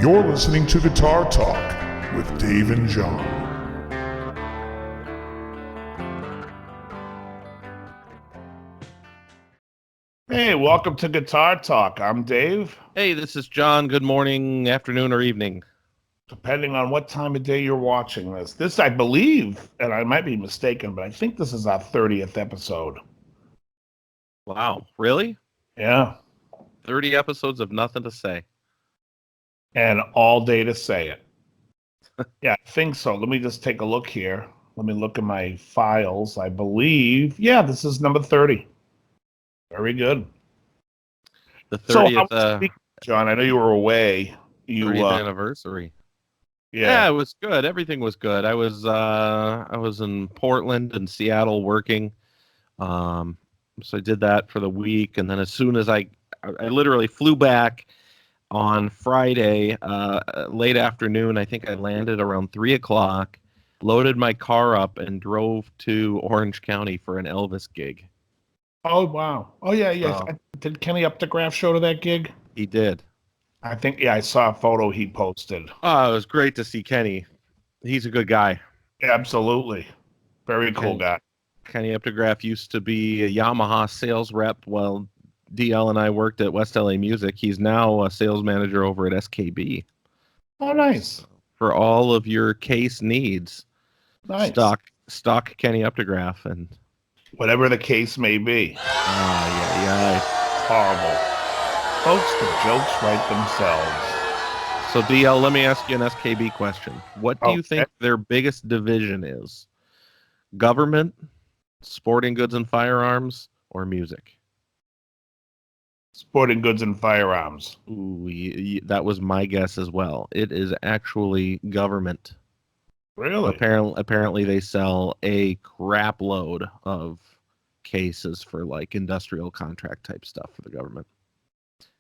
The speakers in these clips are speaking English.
You're listening to Guitar Talk with Dave and Jon. Hey, welcome to Guitar Talk. I'm Dave. Hey, this is Jon. Good morning, afternoon, or evening. Depending on what time of day you're watching this. This, I believe, and I might be mistaken, but I think this is our 30th episode. Wow, really? Yeah. 30 episodes of nothing to say. And all day to say it. Yeah, I think so. Let me just take a look here. Let me look at my files. I believe, yeah, this is number 30. Very good. The 30th, so Jon, I know you were away. 30th anniversary. Yeah, it was good. Everything was good. I was in Portland and Seattle working. So I did that for the week, and then as soon as I literally flew back on Friday, late afternoon. I think I landed around 3:00, loaded my car up, and drove to Orange County for an Elvis gig. Oh, wow. Oh, yeah. Did Kenny Updegraff show to that gig? He did. I think, yeah, I saw a photo he posted. Oh, it was great to see Kenny. He's a good guy. Absolutely. Very cool guy. Kenny Updegraff used to be a Yamaha sales rep while DL and I worked at West LA Music. He's now a sales manager over at SKB. Oh, nice. For all of your case needs. Nice. Stock Kenny Updegraff and whatever the case may be. Yeah. Horrible. Folks, the jokes write themselves. So, DL, let me ask you an SKB question. What do you think their biggest division is? Government, sporting goods and firearms, or music? Sporting goods and firearms. Ooh, that was my guess as well. It is actually government. Really? Apparently they sell a crap load of cases for like industrial contract type stuff for the government.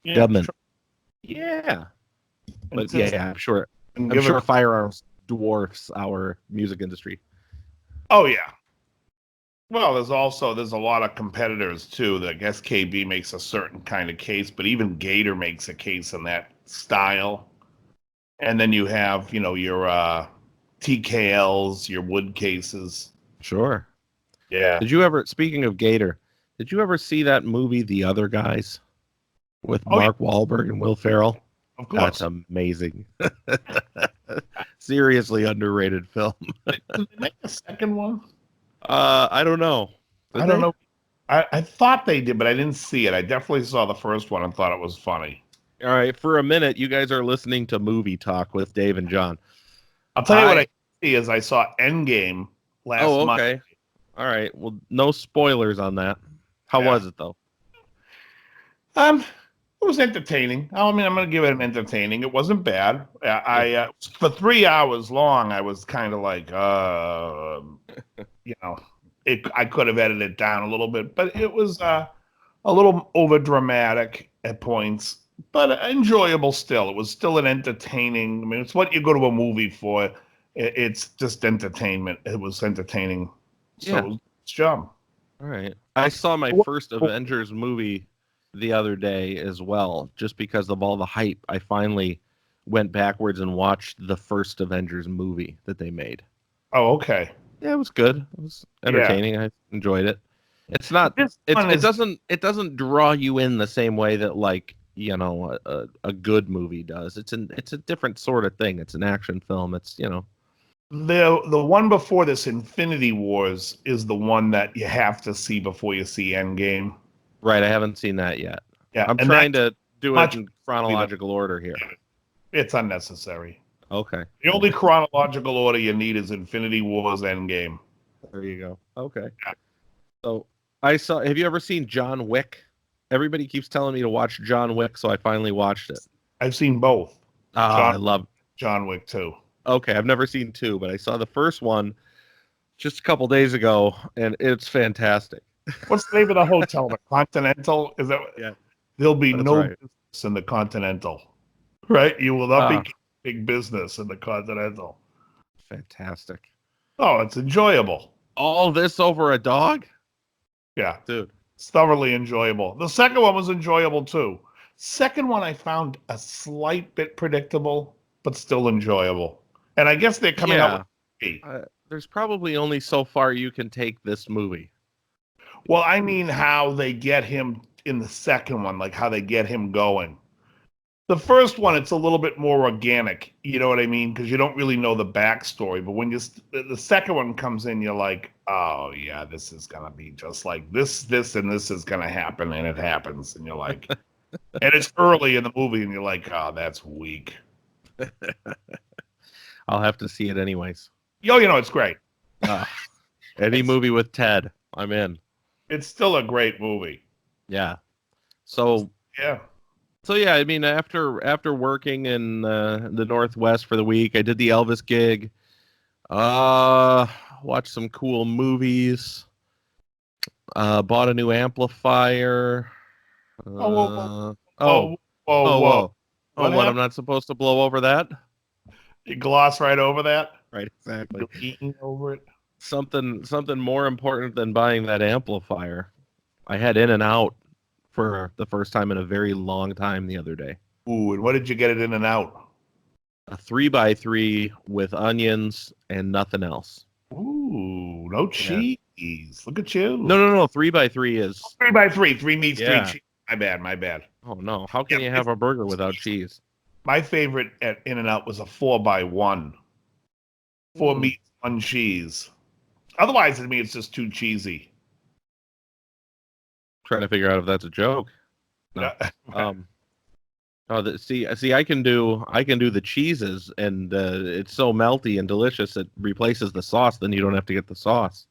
Yeah, Government. Yeah. But I'm sure firearms dwarfs our music industry. Oh, yeah. Well, there's a lot of competitors too. I guess KB makes a certain kind of case, but even Gator makes a case in that style. And then you have, your TKLs, your wood cases. Sure. Yeah. Speaking of Gator, did you ever see that movie, The Other Guys, with Mark Wahlberg and Will Ferrell? Of course. That's amazing. Seriously underrated film. Did they make a second one? I don't know. I don't know. I thought they did, but I didn't see it. I definitely saw the first one and thought it was funny. All right, for a minute, you guys are listening to Movie Talk with Dave and Jon. I'll tell you what I see is I saw Endgame last month. Oh, okay. All right. Well, no spoilers on that. How was it though? It was entertaining. I mean, I'm going to give it an entertaining. It wasn't bad. I for 3 hours long, I was kind of like, I could have edited it down a little bit, but it was a little over dramatic at points, but enjoyable still. It was still an entertaining. I mean, it's what you go to a movie for. It's just entertainment. It was entertaining. So it was a job. All right. I saw my first Avengers movie the other day as well, just because of all the hype. I finally went backwards and watched the first Avengers movie that they made. Oh, okay. Yeah, it was good. It was entertaining. I enjoyed it. It's not. It doesn't draw you in the same way that a good movie does. It's a different sort of thing. It's an action film. It's The one before this, Infinity Wars, is the one that you have to see before you see Endgame. Right, I haven't seen that yet. Yeah, I'm trying to do it in chronological order here. It's unnecessary. Okay. The only chronological order you need is Infinity Wars, Endgame. There you go. Okay. Yeah. So have you ever seen John Wick? Everybody keeps telling me to watch John Wick, so I finally watched it. I've seen both. I love John Wick 2. Okay, I've never seen 2, but I saw the first one just a couple days ago, and it's fantastic. What's the name of the hotel? The Continental? Is that? Yeah. There'll be business in the Continental, right? You will not be big business in the Continental. Fantastic. Oh, it's enjoyable. All this over a dog? Yeah, dude, it's thoroughly enjoyable. The second one was enjoyable too. Second one I found a slight bit predictable, but still enjoyable. And I guess they're coming out with there's probably only so far you can take this movie. Well, I mean how they get him in the second one, like how they get him going. The first one, it's a little bit more organic, you know what I mean? Because you don't really know the backstory. But when the second one comes in, you're like, oh, yeah, this is going to be just like this, and this is going to happen. And it happens. And you're like, and it's early in the movie, and you're like, oh, that's weak. I'll have to see it anyways. Yo, it's great. Any movie with Ted, I'm in. It's still a great movie. Yeah. So yeah, I mean, after working in the Northwest for the week, I did the Elvis gig. Watched some cool movies. Bought a new amplifier. Whoa. What? I'm not supposed to blow over that? You gloss right over that? Right, exactly. You're eating over it. Something more important than buying that amplifier. I had In and Out for the first time in a very long time the other day. Ooh, and what did you get it In and Out? A 3x3 with onions and nothing else. Ooh, no cheese. Look at you. No. 3x3 is 3x3. 3 meats, 3 cheese. My bad. Oh no! How can you have a burger without cheese? My favorite at In and Out was a 4x1. 4 meats, 1 cheese. Otherwise, to me, it's just too cheesy. Trying to figure out if that's a joke. No. See, I can do the cheeses, and it's so melty and delicious it replaces the sauce. Then you don't have to get the sauce.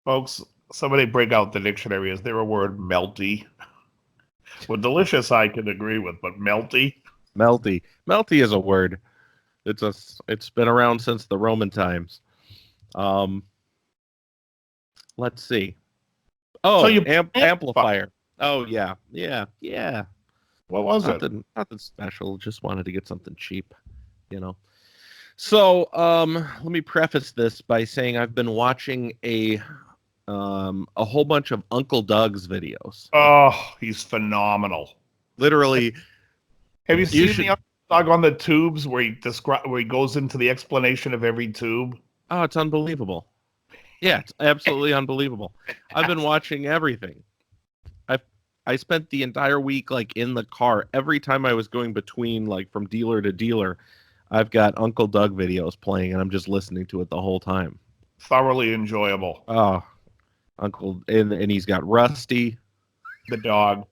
Folks, somebody break out the dictionary. Is there a word melty? Well, delicious I can agree with, but melty? Melty is a word. It's been around since the Roman times. Let's see. Oh, so amplifier. Oh yeah. What was it? Nothing special. Just wanted to get something cheap, So let me preface this by saying I've been watching a whole bunch of Uncle Doug's videos. Oh, he's phenomenal. Literally. Have you seen the Uncle Doug on the tubes where he goes into the explanation of every tube? Oh, it's unbelievable. Yeah, it's absolutely unbelievable. I've been watching everything. I spent the entire week in the car. Every time I was going between from dealer to dealer, I've got Uncle Doug videos playing and I'm just listening to it the whole time. Thoroughly enjoyable. Oh, and he's got Rusty, the dog.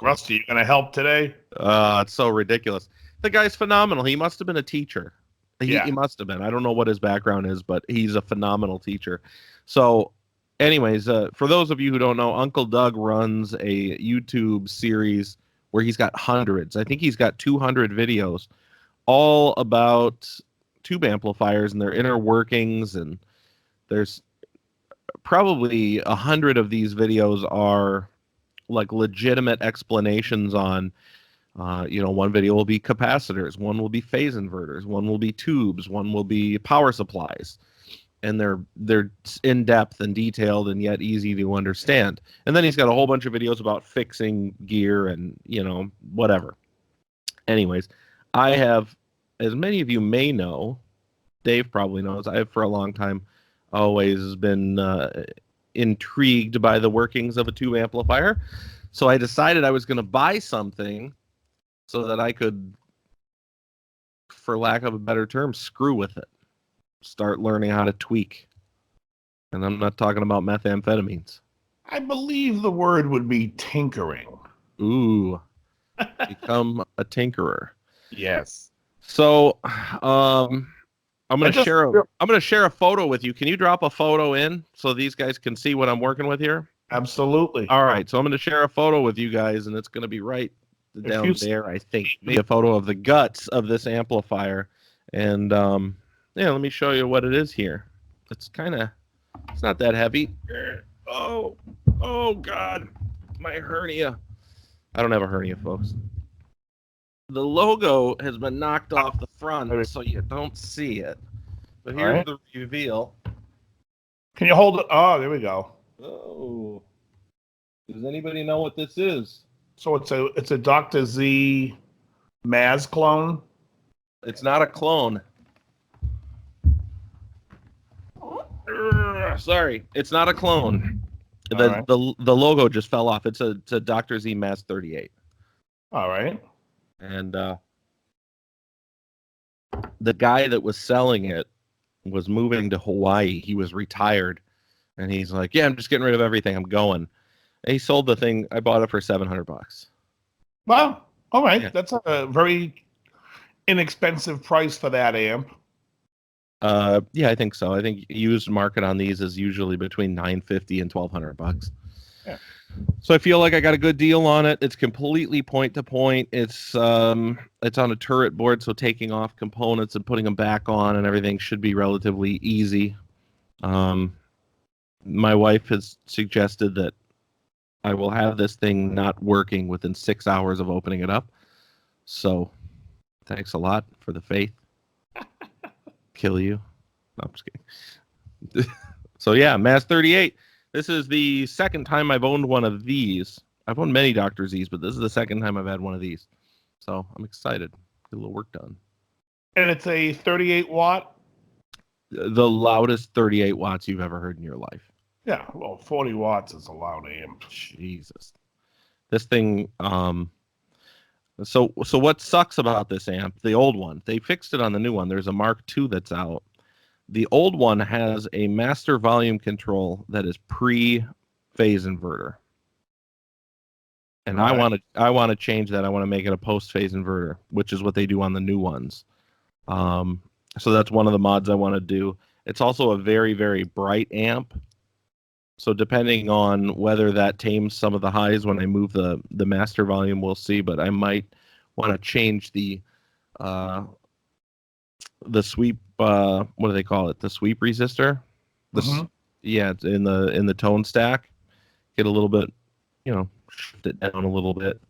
Rusty, you gonna help today? It's so ridiculous. The guy's phenomenal. He must have been a teacher. He must have been. I don't know what his background is, but he's a phenomenal teacher. So, anyways, for those of you who don't know, Uncle Doug runs a YouTube series where he's got hundreds. I think he's got 200 videos, all about tube amplifiers and their inner workings. And there's probably 100 of these videos are legitimate explanations on. One video will be capacitors, one will be phase inverters, one will be tubes, one will be power supplies, and they're in depth and detailed and yet easy to understand. And then he's got a whole bunch of videos about fixing gear and whatever. Anyways, I have, as many of you may know, Dave probably knows, I have for a long time always been intrigued by the workings of a tube amplifier. So I decided I was going to buy something so that I could, for lack of a better term, screw with it. Start learning how to tweak. And I'm not talking about methamphetamines. I believe the word would be tinkering. Ooh. Become a tinkerer. Yes. So, I'm going to share a photo with you. Can you drop a photo in so these guys can see what I'm working with here? Absolutely. All right. So I'm going to share a photo with you guys, and it's going to be right down there, I think. Maybe a photo of the guts of this amplifier. And, let me show you what it is here. It's not that heavy. Oh, God. My hernia. I don't have a hernia, folks. The logo has been knocked off the front, so you don't see it. But here's the reveal. Can you hold it? Oh, there we go. Oh. Does anybody know what this is? So it's a Dr. Z Maz clone. It's not a clone. Sorry, it's not a clone. The logo just fell off. It's a Dr. Z Mass 38. All right. And the guy that was selling it was moving to Hawaii. He was retired, and he's like, "Yeah, I'm just getting rid of everything. I'm going." And he sold the thing. I bought it for $700. Wow. All right. Yeah. That's a very inexpensive price for that amp. Yeah, I think so. I think used market on these is usually between $950 and $1,200. Yeah. So I feel like I got a good deal on it. It's completely point to point. It's on a turret board, so taking off components and putting them back on and everything should be relatively easy. My wife has suggested that I will have this thing not working within 6 hours of opening it up. So thanks a lot for the faith. Kill you. No, I'm just kidding. So yeah, Mass 38. This is the second time I've owned one of these. I've owned many Dr. Z's, but this is the second time I've had one of these. So I'm excited. Get a little work done. And it's a 38 watt? The loudest 38 watts you've ever heard in your life. Yeah, well, 40 watts is a loud amp. Jesus. This thing, so what sucks about this amp, the old one, they fixed it on the new one. There's a Mark II that's out. The old one has a master volume control that is pre-phase inverter. And Right. I want to change that. I want to make it a post-phase inverter, which is what they do on the new ones. So that's one of the mods I want to do. It's also a very, very bright amp. So depending on whether that tames some of the highs when I move the master volume, we'll see. But I might want to change the sweep. What do they call it? The sweep resistor. Yeah, it's in the tone stack. Get a little bit, shift it down a little bit.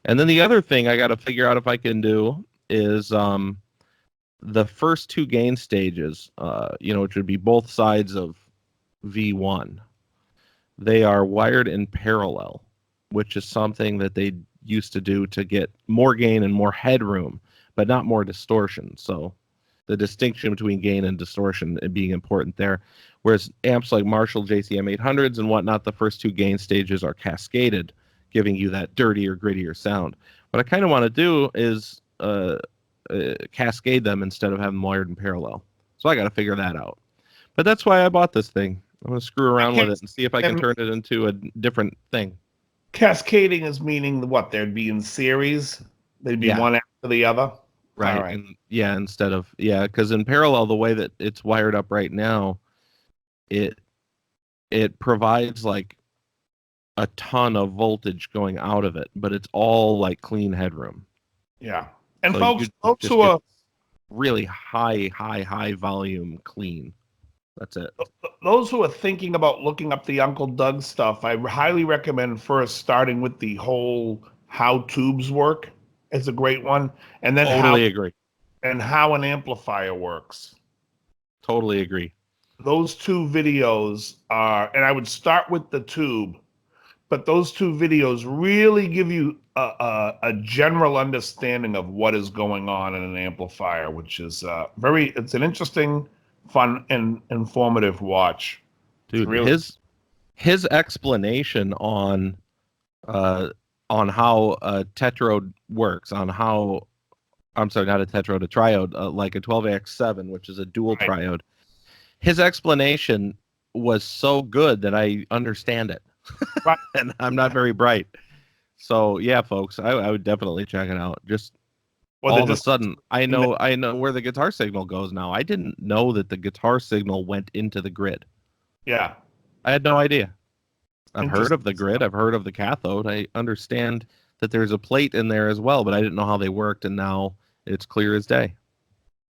And then the other thing I got to figure out if I can do is the first two gain stages. Which would be both sides of V1. They are wired in parallel, which is something that they used to do to get more gain and more headroom, but not more distortion. So the distinction between gain and distortion being important there. Whereas amps like Marshall JCM 800s and whatnot, the first two gain stages are cascaded, giving you that dirtier, grittier sound. What I kind of want to do is cascade them instead of having them wired in parallel. So I got to figure that out. But that's why I bought this thing. I'm going to screw around with it and see if I can turn it into a different thing. Cascading is meaning what? They'd be in series? They'd be one after the other? Right. All right. Because in parallel, the way that it's wired up right now, it provides like a ton of voltage going out of it, but it's all like clean headroom. Yeah. And so folks who are really high volume clean. That's it. Those who are thinking about looking up the Uncle Doug stuff, I highly recommend first starting with the whole how tubes work. It's a great one. And then agree. And how an amplifier works. Totally agree. Those two videos are, and I would start with the tube, but those two videos really give you a general understanding of what is going on in an amplifier, which is it's an interesting, fun, and informative watch. Dude, really... his explanation on how a tetrode works, on how, I'm sorry, not a tetrode, a triode, like a 12AX7, which is a dual triode. His explanation was so good that I understand it. Right. And I'm not very bright. So yeah, folks, I would definitely check it out. Just all of a sudden, I know where the guitar signal goes now. I didn't know that the guitar signal went into the grid. Yeah. I had no idea. I've heard of the grid. I've heard of the cathode. I understand that there's a plate in there as well, but I didn't know how they worked, and now it's clear as day.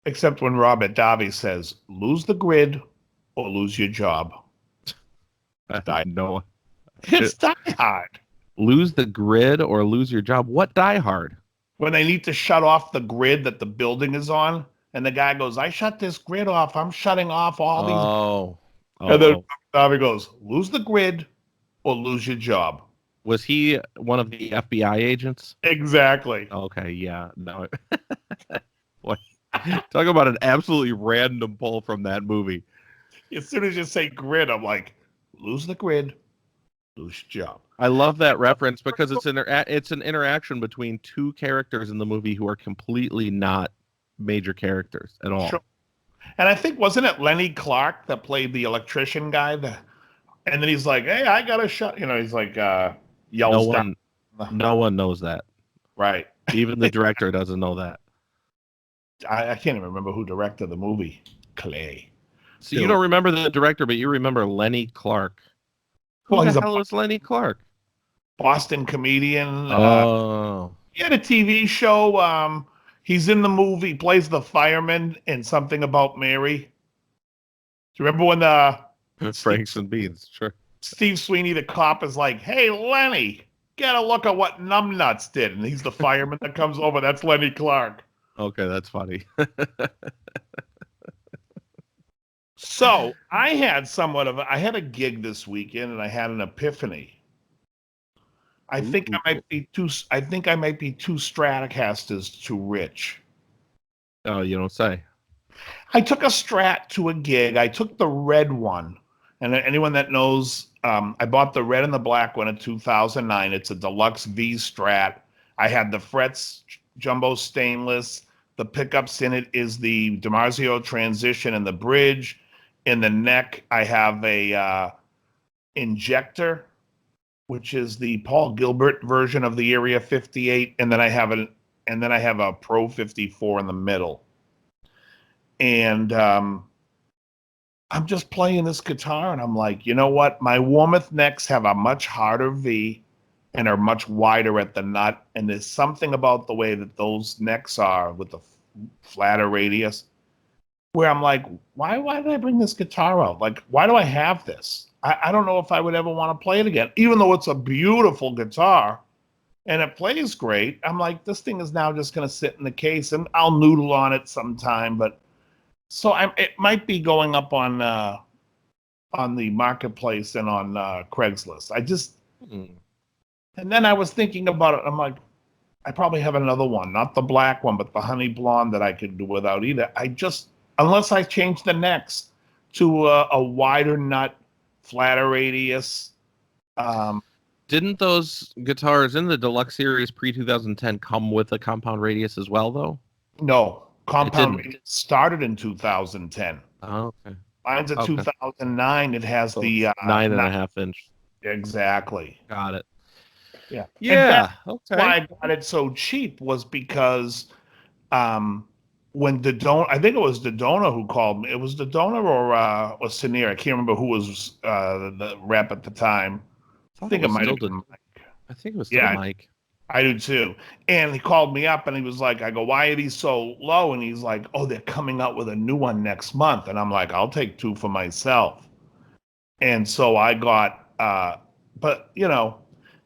Except when Robert Davi says, lose the grid or lose your job. I know. It's Die Hard. Lose the grid or lose your job? What Die Hard? When they need to shut off the grid that the building is on, and the guy goes, I shut this grid off. I'm shutting off all these. And then Davi goes, lose the grid or lose your job. Was he one of the FBI agents? Exactly. Okay, yeah. No. What? Talk about an absolutely random pull from that movie. As soon as you say grid, I'm like, lose the grid, lose your job. I love that reference because it's an interaction between two characters in the movie who are completely not major characters at all. Sure. And I think, wasn't it Lenny Clark that played the electrician guy? And then he's like, hey, I got a shot. He's like, yells down. No one knows that. Right. Even the director doesn't know that. I can't even remember who directed the movie. Clay. So you don't remember the director, but you remember Lenny Clark. Who the hell is Lenny Clark? Boston comedian. Oh. He had a TV show. He's in the movie, plays the fireman in Something About Mary. Do you remember when Franks and Beans, sure. Steve Sweeney, the cop, is like, hey, Lenny, get a look at what Numbnuts did. And he's the fireman that comes over. That's Lenny Clark. Okay, that's funny. So I had a gig this weekend, and I had an epiphany. I think I might be two Stratocasters too rich. Oh, you don't say. I took a Strat to a gig. I took the red one, and anyone that knows, I bought the red and the black one in 2009. It's a deluxe V Strat. I had the frets jumbo stainless. The pickups in it is the DiMarzio transition and the bridge. In the neck, I have a injector, which is the Paul Gilbert version of the Area 58, and then I have a Pro 54 in the middle. And I'm just playing this guitar, and I'm like, you know what? My Warmouth necks have a much harder V and are much wider at the nut, and there's something about the way that those necks are with the flatter radius where I'm like, why did I bring this guitar out? Like, why do I have this? I don't know if I would ever want to play it again, even though it's a beautiful guitar and it plays great. I'm like, this thing is now just going to sit in the case, and I'll noodle on it sometime. But so it might be going up on the marketplace and on Craigslist. And then I was thinking about it. I'm like, I probably have another one, not the black one, but the honey blonde that I could do without either. Unless I change the necks to a wider nut, flatter radius. Didn't those guitars in the deluxe series pre-2010 come with a compound radius as well, though? No, compound radius started in 2010. Oh, okay. Mine's a 2009. It has the 9.5 inch. Exactly. Got it. Yeah. Yeah. Okay. Why I got it so cheap was because when Dodona, I think it was Dodona who called me. It was Dodona or Senior. I can't remember who was the rep at the time. I think it might have been Mike. I think it was still Mike. I do too. And he called me up and he was like, I go, why are these so low? And he's like, oh, they're coming out with a new one next month. And I'm like, I'll take two for myself. And so I got, but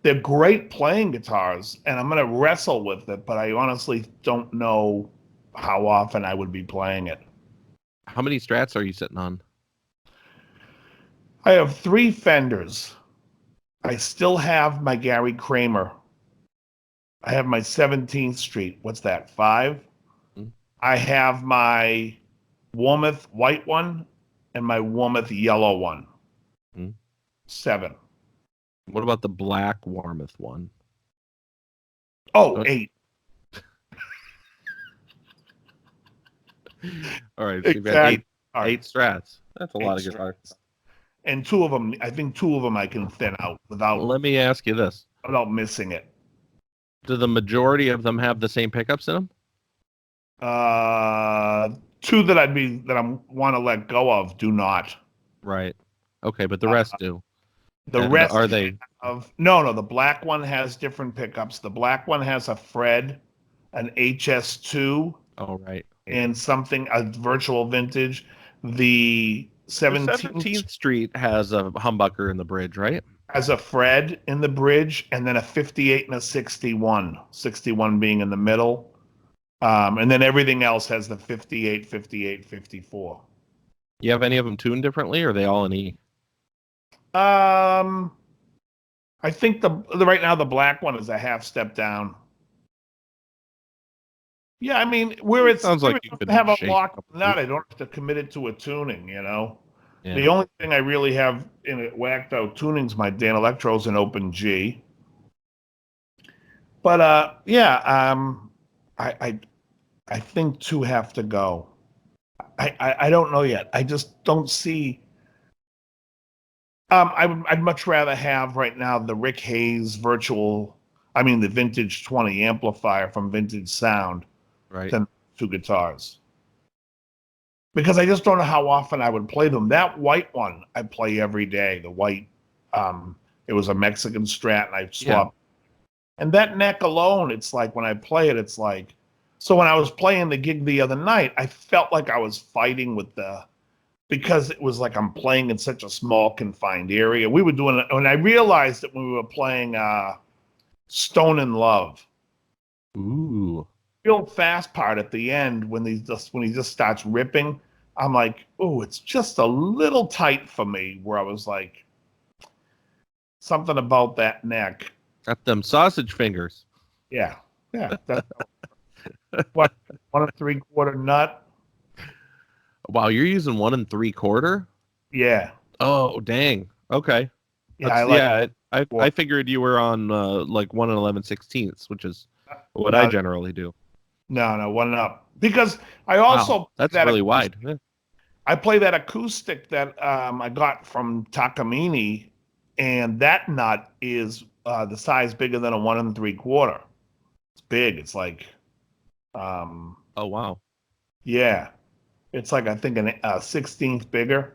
they're great playing guitars, and I'm going to wrestle with it, but I honestly don't know how often I would be playing it. How many Strats are you sitting on? I have 3 Fenders. I still have my Gary Kramer. I have my 17th Street. What's that, 5? Mm-hmm. I have my Warmouth white one and my Warmouth yellow one. Mm-hmm. 7. What about the black Warmouth one? Oh, 8. All right, so you've got 8 Strats. That's a lot of guitars. And 2 of them, I think 2 of them I can thin out without. Let me ask you this: without missing it. Do the majority of them have the same pickups in them? 2 that I want to let go of do not. Right. Okay, but the rest do. The rest are they? No. The black one has different pickups. The black one has a Fred, an HS2. Oh, right. And a virtual vintage. The 17th Street has a humbucker in the bridge, right? Has a Fred in the bridge, and then a 58 and a 61. 61 being in the middle. And then everything else has the 58, 58, 54. You have any of them tuned differently, or are they all in E? I think right now the black one is a half step down. Yeah, I mean, Sounds like you could have a shape lock up a nut, loop. I don't have to commit it to a tuning, you know. Yeah. The only thing I really have in it whacked out tuning's my Dan Electro's an open G. But yeah, I think two have to go. I don't know yet. I just don't see. I'd much rather have right now the Rick Hayes the Vintage 20 amplifier from Vintage Sound Right. than two guitars. Because I just don't know how often I would play them. That white one I play every day. The white, it was a Mexican Strat, and I swapped. Yeah. And that neck alone, it's like when I play it, it's like. So when I was playing the gig the other night, I felt like I was fighting with because it was like I'm playing in such a small confined area. We were doing it, and I realized that when we were playing Stone in Love. Ooh. Real fast part at the end when he just starts ripping, I'm like, oh, it's just a little tight for me. Where I was like, something about that neck. Got them sausage fingers. Yeah. That's what 1 3/4 nut. Wow, you're using 1 3/4? Yeah. Oh, dang. Okay. Yeah, I figured you were on like 1 11/16, which is what I generally do. No, 1 up. Because I also that's really wide. Yeah. I play that acoustic that I got from Takamine, and that nut is the size bigger than a 1 3/4. It's big. It's like oh wow. Yeah. It's like I think a 16th bigger.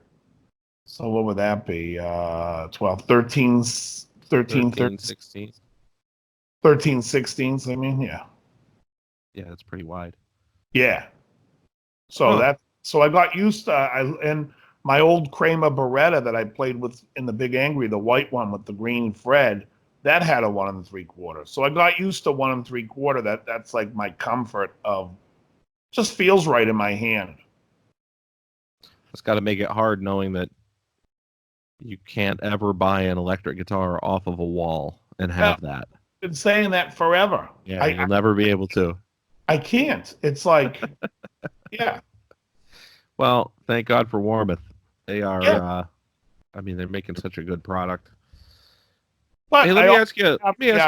So what would that be? 12, 13, 16. 13 16ths, I mean, yeah. Yeah, that's pretty wide. Yeah. So so I got used to and my old Kramer Beretta that I played with in the Big Angry, the white one with the green Fred, that had a 1 3/4. So I got used to 1 3/4. That's like my comfort of just feels right in my hand. It's got to make it hard knowing that you can't ever buy an electric guitar off of a wall and have that. I've been saying that forever. Yeah, you'll never be able to. I can't. It's like, yeah. Well, thank God for Warmouth. They are, they're making such a good product. But hey, let me ask you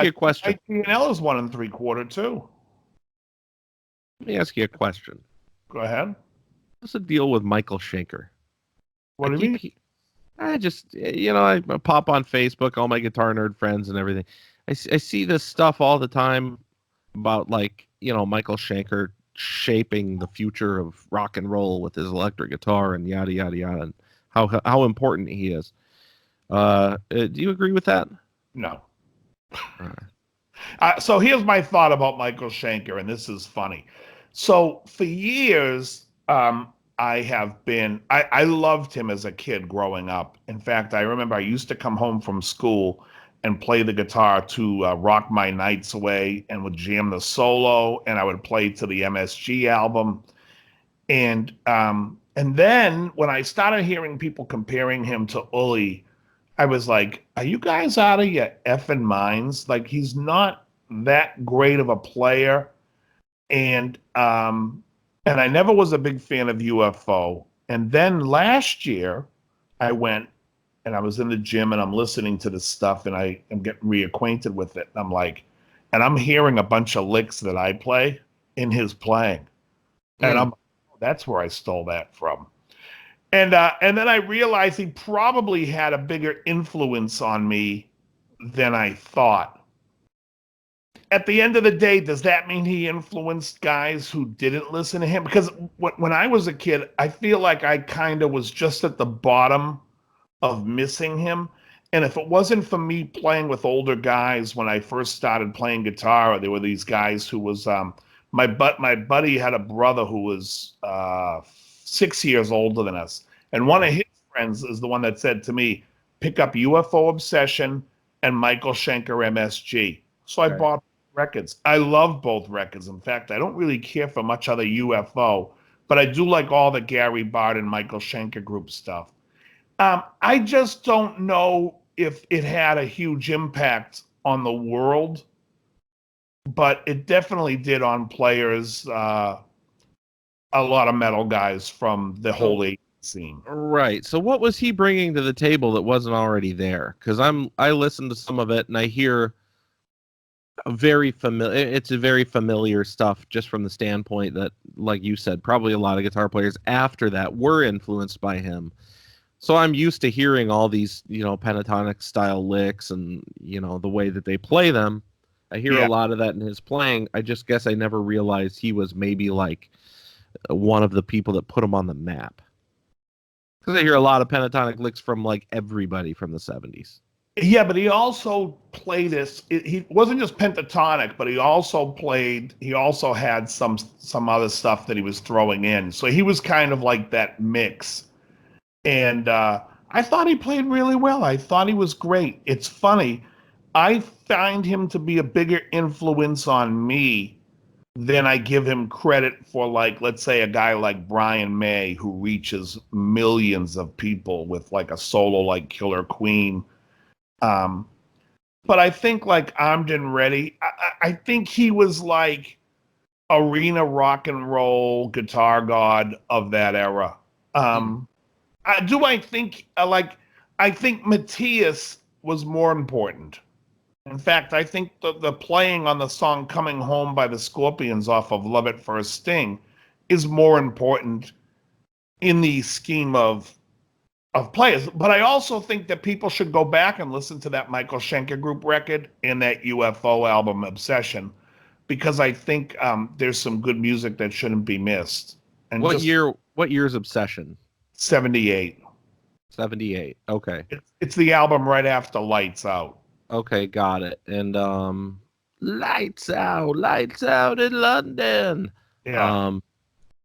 a question. ITNL is 1 3/4 too. Let me ask you a question. Go ahead. What's the deal with Michael Schenker? What do you mean? I just, I pop on Facebook, all my guitar nerd friends and everything. I see this stuff all the time about Michael Schenker shaping the future of rock and roll with his electric guitar and yada, yada, yada, and how important he is. Do you agree with that? No. So here's my thought about Michael Schenker, and this is funny. So for years, I loved him as a kid growing up. In fact, I remember I used to come home from school and play the guitar to Rock My Nights Away and would jam the solo, and I would play to the MSG album. And then when I started hearing people comparing him to Uli, I was like, are you guys out of your effing minds? Like, he's not that great of a player. And I never was a big fan of UFO. And then last year, I went and I was in the gym and I'm listening to this stuff and I am getting reacquainted with it. And I'm like, and I'm hearing a bunch of licks that I play in his playing. And that's where I stole that from. And then I realized he probably had a bigger influence on me than I thought. At the end of the day, does that mean he influenced guys who didn't listen to him? Because when I was a kid, I feel like I kind of was just at the bottom of missing him. And if it wasn't for me playing with older guys when I first started playing guitar, there were these guys who was my buddy had a brother who was 6 years older than us. And one of his friends is the one that said to me, pick up UFO Obsession and Michael Schenker MSG. So I bought records. I love both records. In fact, I don't really care for much other UFO, but I do like all the Gary Bard and Michael Schenker group stuff. I just don't know if it had a huge impact on the world, but it definitely did on players, a lot of metal guys from the whole 80s scene. Right. So what was he bringing to the table that wasn't already there? Because I listened to some of it and I hear it's a very familiar stuff just from the standpoint that, like you said, probably a lot of guitar players after that were influenced by him. So I'm used to hearing all these, pentatonic style licks and, the way that they play them. I hear a lot of that in his playing. I just guess I never realized he was maybe like one of the people that put him on the map. Because I hear a lot of pentatonic licks from like everybody from the 70s. Yeah, but he also played this. He wasn't just pentatonic, but he also had some other stuff that he was throwing in. So he was kind of like that mix. And I thought he played really well. I thought he was great. It's funny. I find him to be a bigger influence on me than I give him credit for, like, let's say a guy like Brian May, who reaches millions of people with like a solo like Killer Queen. But I think like Amden Reddy, I think he was like arena rock and roll guitar god of that era. I think Matthias was more important. In fact, I think the playing on the song Coming Home by the Scorpions off of Love at First Sting is more important in the scheme of players. But I also think that people should go back and listen to that Michael Schenker Group record and that UFO album Obsession, because I think there's some good music that shouldn't be missed. And what year's Obsession? 78. 78. Okay. It's the album right after Lights Out. Okay, got it. And Lights Out in London. Yeah.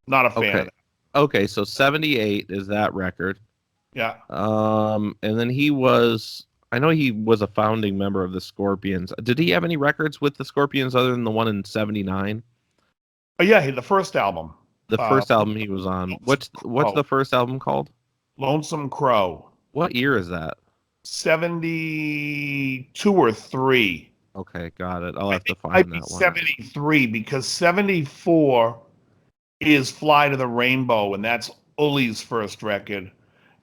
Not a fan of that. Okay, so 78 is that record. Yeah. And then I know he was a founding member of the Scorpions. Did he have any records with the Scorpions other than the one in 79? Oh yeah, the first album. The first album he was on. What's the first album called? Lonesome Crow. What year is that? 72 or 3. Okay, got it. I'll have to find that one. 73, because 74 is Fly to the Rainbow, and that's Uli's first record.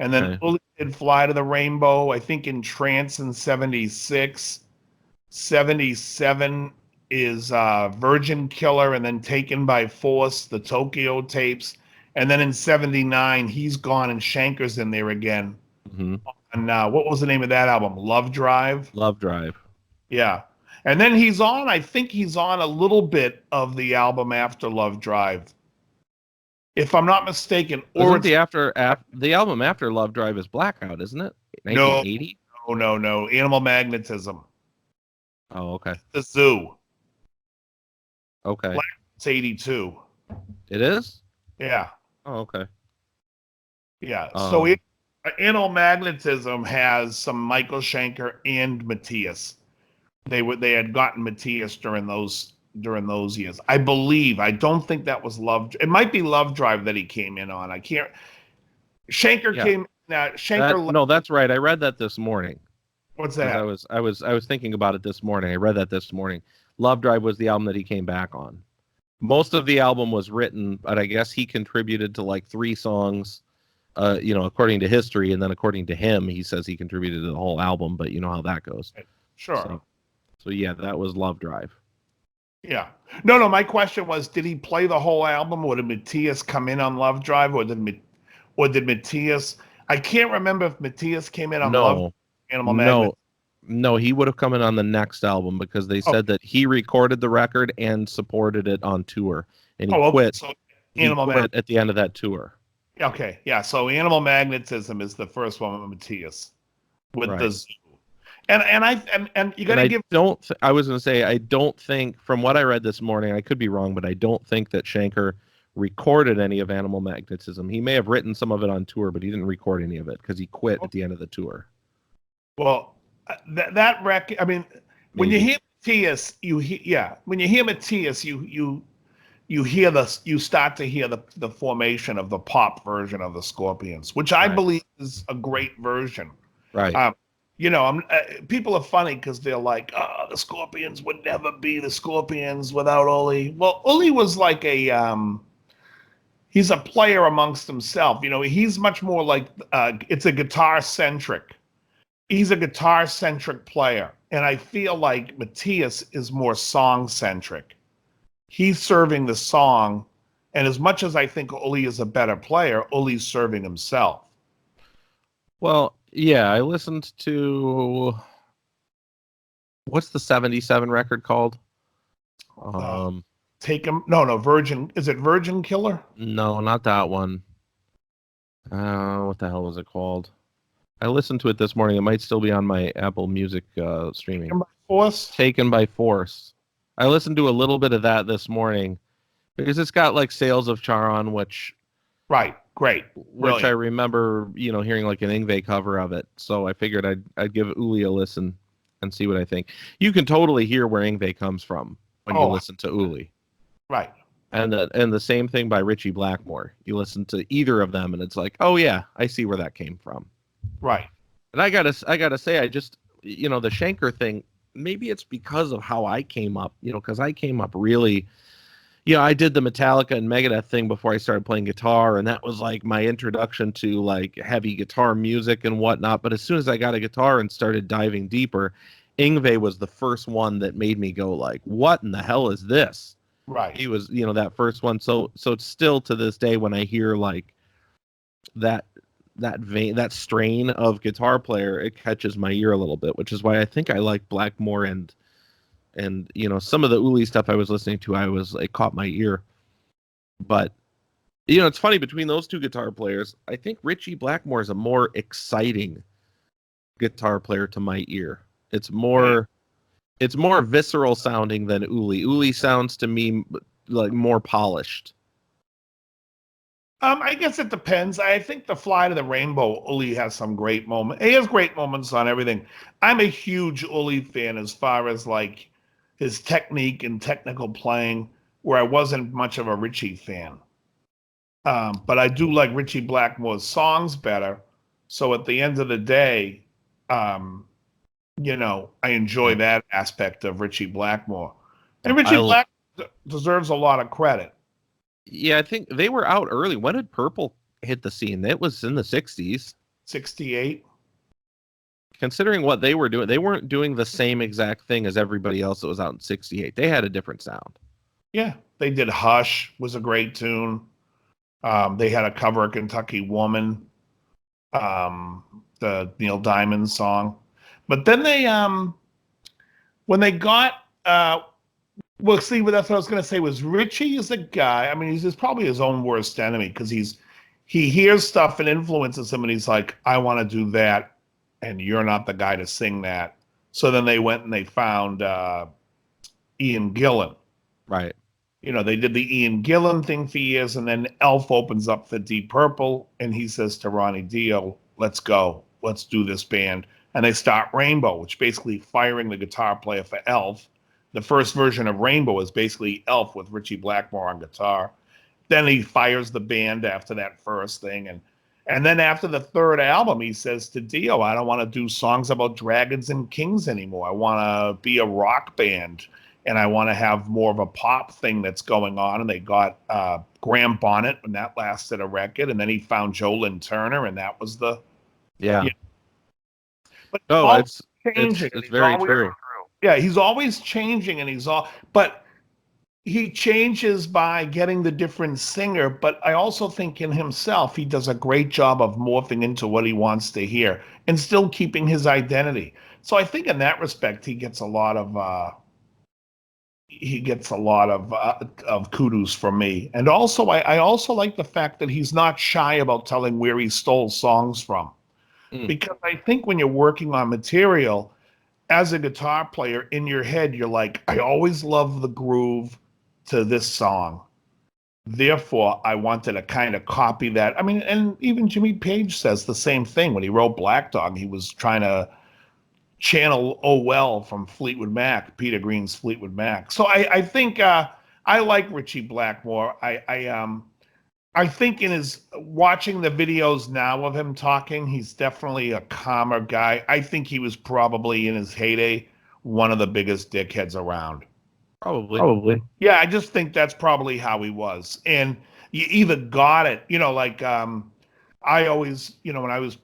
And then Uli did Fly to the Rainbow, I think, in Trance in 76. 77 is Virgin Killer, and then Taken by Force, the Tokyo tapes. And then in 79, He's Gone, and Schenker's in there again. Mm-hmm. And what was the name of that album? Love Drive? Love Drive. Yeah. And then I think he's on a little bit of the album after Love Drive, if I'm not mistaken. Or the album after Love Drive is Blackout, isn't it? 1980? No. Animal Magnetism. Oh, okay. The Zoo. Okay. Blackout's 82. It is? Yeah. Oh, okay. Yeah. So Animal Magnetism has some Michael Schenker and Matthias. They had gotten Matthias during those years. I believe. I don't think that was Love. It might be Love Drive that he came in on. I can't. Schenker came. No, that's right. I read that this morning. What's that? I was thinking about it this morning. I read that this morning. Love Drive was the album that he came back on. Most of the album was written, but I guess he contributed to like 3 songs. According to history, and then according to him, he says he contributed to the whole album, but you know how that goes. Sure. So yeah, that was Love Drive. Yeah. No, my question was, did he play the whole album, or did Matthias come in on Love Drive, or did Matthias? I can't remember if Matthias came in on Love Animal Magnet. No, he would have come in on the next album, because they said that he recorded the record and supported it on tour, and he quit. So he quit at the end of that tour. Okay, yeah. So Animal Magnetism is the first one with Matthias, with the Zoo, and you got to give. I was going to say, I don't think, from what I read this morning, I could be wrong, but I don't think that Schenker recorded any of Animal Magnetism. He may have written some of it on tour, but he didn't record any of it because he quit at the end of the tour. Well, that record. I mean, when you hear Matthias, you start to hear the formation of the pop version of the Scorpions, which I believe is a great version. Right. people are funny because they're like, oh, the Scorpions would never be the Scorpions without Uli. Well, Uli was like he's a player amongst himself. He's much more like, it's a guitar centric. He's a guitar centric player. And I feel like Matthias is more song centric. He's serving the song. And as much as I think Uli is a better player, Uli's serving himself. Well, yeah, I listened to, what's the 77 record called? Take him. No, Virgin. Is it Virgin Killer? No, not that one. What the hell was it called? I listened to it this morning. It might still be on my Apple Music streaming. Taken by Force? Taken by Force. I listened to a little bit of that this morning because it's got like Sales of Charon, which... Right. Great. Which I remember, hearing like an Yngwie cover of it. So I figured I'd give Uli a listen and see what I think. You can totally hear where Yngwie comes from when you listen to Uli. Right. And the same thing by Ritchie Blackmore. You listen to either of them and it's like, oh yeah, I see where that came from. Right. And I gotta say, I just, the Schenker thing, maybe it's because of how I came up, because I came up really, I did the Metallica and Megadeth thing before I started playing guitar, and that was like my introduction to like heavy guitar music and whatnot. But as soon as I got a guitar and started diving deeper, Yngwie was the first one that made me go like, what in the hell is this? Right. He was, that first one. So it's still to this day when I hear like that vein, that strain of guitar player, it catches my ear a little bit, which is why I think I like Blackmore and some of the Uli stuff I was listening to, it caught my ear. But it's funny, between those two guitar players, I think Ritchie Blackmore is a more exciting guitar player to my ear. It's more visceral sounding than Uli. Uli sounds to me like more polished. I guess it depends. I think the Fly to the Rainbow, Uli has some great moments. He has great moments on everything. I'm a huge Uli fan as far as like his technique and technical playing, where I wasn't much of a Ritchie fan. But I do like Ritchie Blackmore's songs better. So at the end of the day, I enjoy that aspect of Ritchie Blackmore. And Ritchie Blackmore deserves a lot of credit. Yeah, I think they were out early. When did Purple hit the scene? It was in the 60s. 68. Considering what they were doing, they weren't doing the same exact thing as everybody else that was out in 68. They had a different sound. Yeah, they did Hush, was a great tune. They had a cover of Kentucky Woman, the Neil Diamond song. But then they, when they got, well, see, that's what I was going to say, was Ritchie is the guy, I mean, he's probably his own worst enemy, because he hears stuff and influences him, and he's like, I want to do that, and you're not the guy to sing that. So then they went and they found Ian Gillan. Right. They did the Ian Gillan thing for years, and then Elf opens up for Deep Purple, and he says to Ronnie Dio, let's go. Let's do this band. And they start Rainbow, which basically firing the guitar player for Elf. The first version of Rainbow is basically Elf with Ritchie Blackmore on guitar. Then he fires the band after that first thing. And then after the third album, he says to Dio, I don't want to do songs about dragons and kings anymore. I want to be a rock band, and I want to have more of a pop thing that's going on. And they got Graham Bonnet, and that lasted a record. And then he found Joe Lynn Turner, and that was the... Yeah. But it's changing. It's very true. Yeah, he's always changing, and but he changes by getting the different singer. But I also think in himself, he does a great job of morphing into what he wants to hear and still keeping his identity. So I think in that respect, he gets a lot of kudos from me. And also, I also like the fact that he's not shy about telling where he stole songs from. Because I think when you're working on material, as a guitar player, in your head, you're like, I always love the groove to this song. Therefore, I wanted to kind of copy that. I mean, and even Jimmy Page says the same thing. When he wrote Black Dog, he was trying to channel Oh Well from Fleetwood Mac, Peter Green's Fleetwood Mac. So I think I like Ritchie Blackmore. I think in his watching the videos now of him talking, he's definitely a calmer guy. I think he was probably in his heyday one of the biggest dickheads around. Probably. Yeah, I just think that's probably how he was. And you either got it, like I always, when I was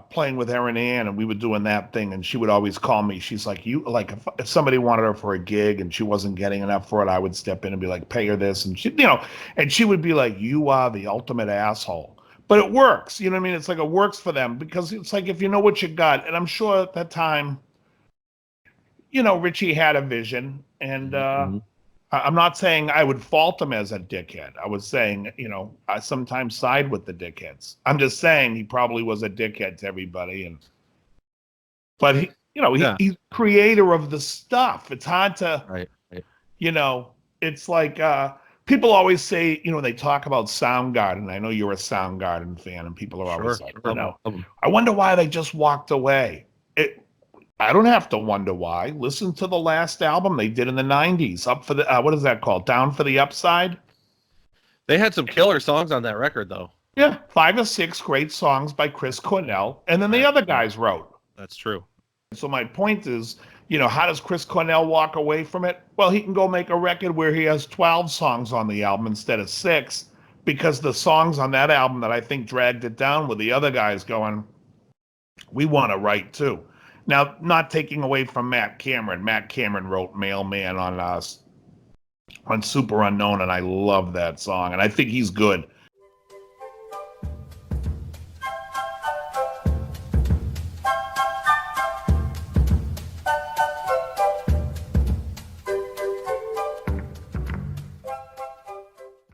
playing with Erin Ann and we were doing that thing, and she would always call me. She's like, if somebody wanted her for a gig and she wasn't getting enough for it, I would step in and be like, pay her this. And and she would be like, you are the ultimate asshole. But it works. You know what I mean? It's like it works for them because it's like if you know what you got. And I'm sure at that time, Ritchie had a vision, and I'm not saying I would fault him as a dickhead. I was saying, I sometimes side with the dickheads. I'm just saying he probably was a dickhead to everybody, but he's creator of the stuff. It's hard to, right. It's like people always say, they talk about Soundgarden. I know you're a Soundgarden fan, and people are always like, I wonder why they just walked away. I don't have to wonder why. Listen to the last album they did in the 90s. Up for the, what is that called? Down for the Upside? They had some killer songs on that record, though. Yeah, 5 or 6 great songs by Chris Cornell, and then the other guys wrote. That's true. So my point is, how does Chris Cornell walk away from it? Well, he can go make a record where he has 12 songs on the album instead of 6, because the songs on that album that I think dragged it down were the other guys going, we want to write too. Now, not taking away from Matt Cameron. Matt Cameron wrote Mailman on Super Unknown, and I love that song, and I think he's good.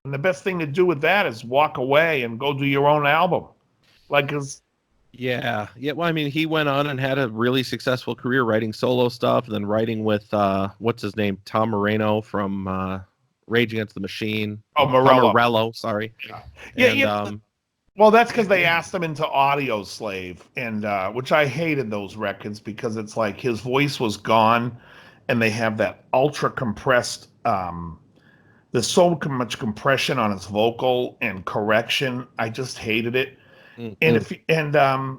And the best thing to do with that is walk away and go do your own album. Yeah. Well, I mean, he went on and had a really successful career writing solo stuff, and then writing with what's his name, Tom Moreno from Rage Against the Machine. Oh, Morello, sorry. Yeah. Well, that's because they asked him into Audio Slave, and which I hated those records because it's like his voice was gone, and they have that ultra compressed. There's so much compression on his vocal and correction. I just hated it. Mm-hmm.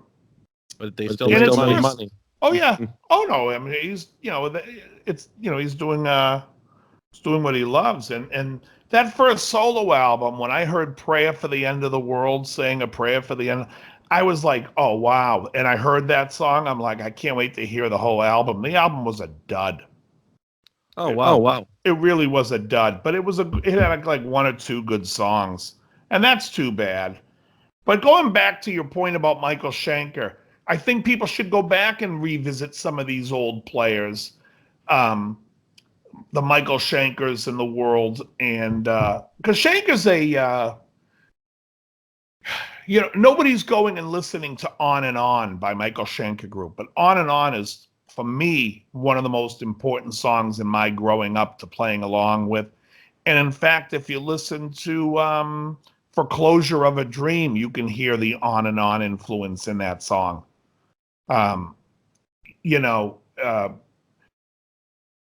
But they still made money. Oh yeah. Oh no. I mean, he's he's doing what he loves, and that first solo album, when I heard "Prayer for the End of the World," saying a prayer for the end, I was like, oh wow. And I heard that song, I'm like, I can't wait to hear the whole album. The album was a dud. Oh wow. It really was a dud, but it had like 1 or 2 good songs, and that's too bad. But going back to your point about Michael Schenker, I think people should go back and revisit some of these old players, the Michael Schenkers in the world, and because Schenker's nobody's going and listening to "On and On" by Michael Schenker Group, but "On and On" is, for me, one of the most important songs in my growing up to playing along with. And in fact, if you listen to For Closure of a Dream, you can hear the "On and On" influence in that song.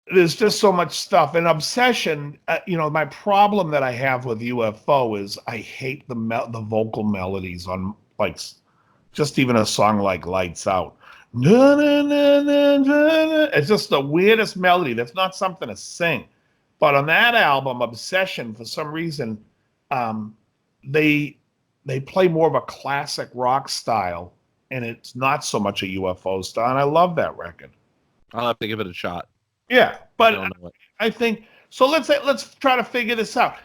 There's just so much stuff. And Obsession, my problem that I have with UFO is I hate the vocal melodies on, like, just even a song like Lights Out. It's just the weirdest melody. That's not something to sing. But on that album, Obsession, for some reason, they play more of a classic rock style, and it's not so much a UFO style. And I love that record. I'll have to give it a shot. Yeah, but I think so. Let's try to figure this out.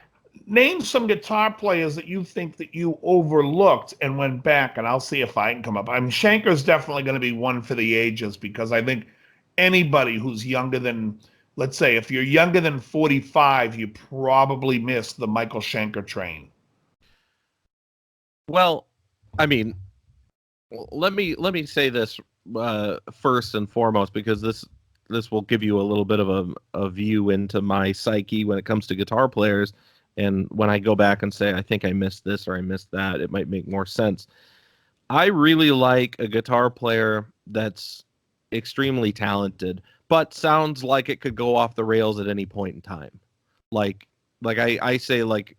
Name some guitar players that you think that you overlooked and went back, and I'll see if I can come up. I mean, Schenker's definitely going to be one for the ages, because I think anybody who's younger than, let's say, if you're younger than 45, you probably missed the Michael Schenker train. Well, I mean, let me say this first and foremost, because this will give you a little bit of a view into my psyche when it comes to guitar players. And when I go back and say, I think I missed this or I missed that, it might make more sense. I really like a guitar player that's extremely talented, but sounds like it could go off the rails at any point in time. Like I say, like,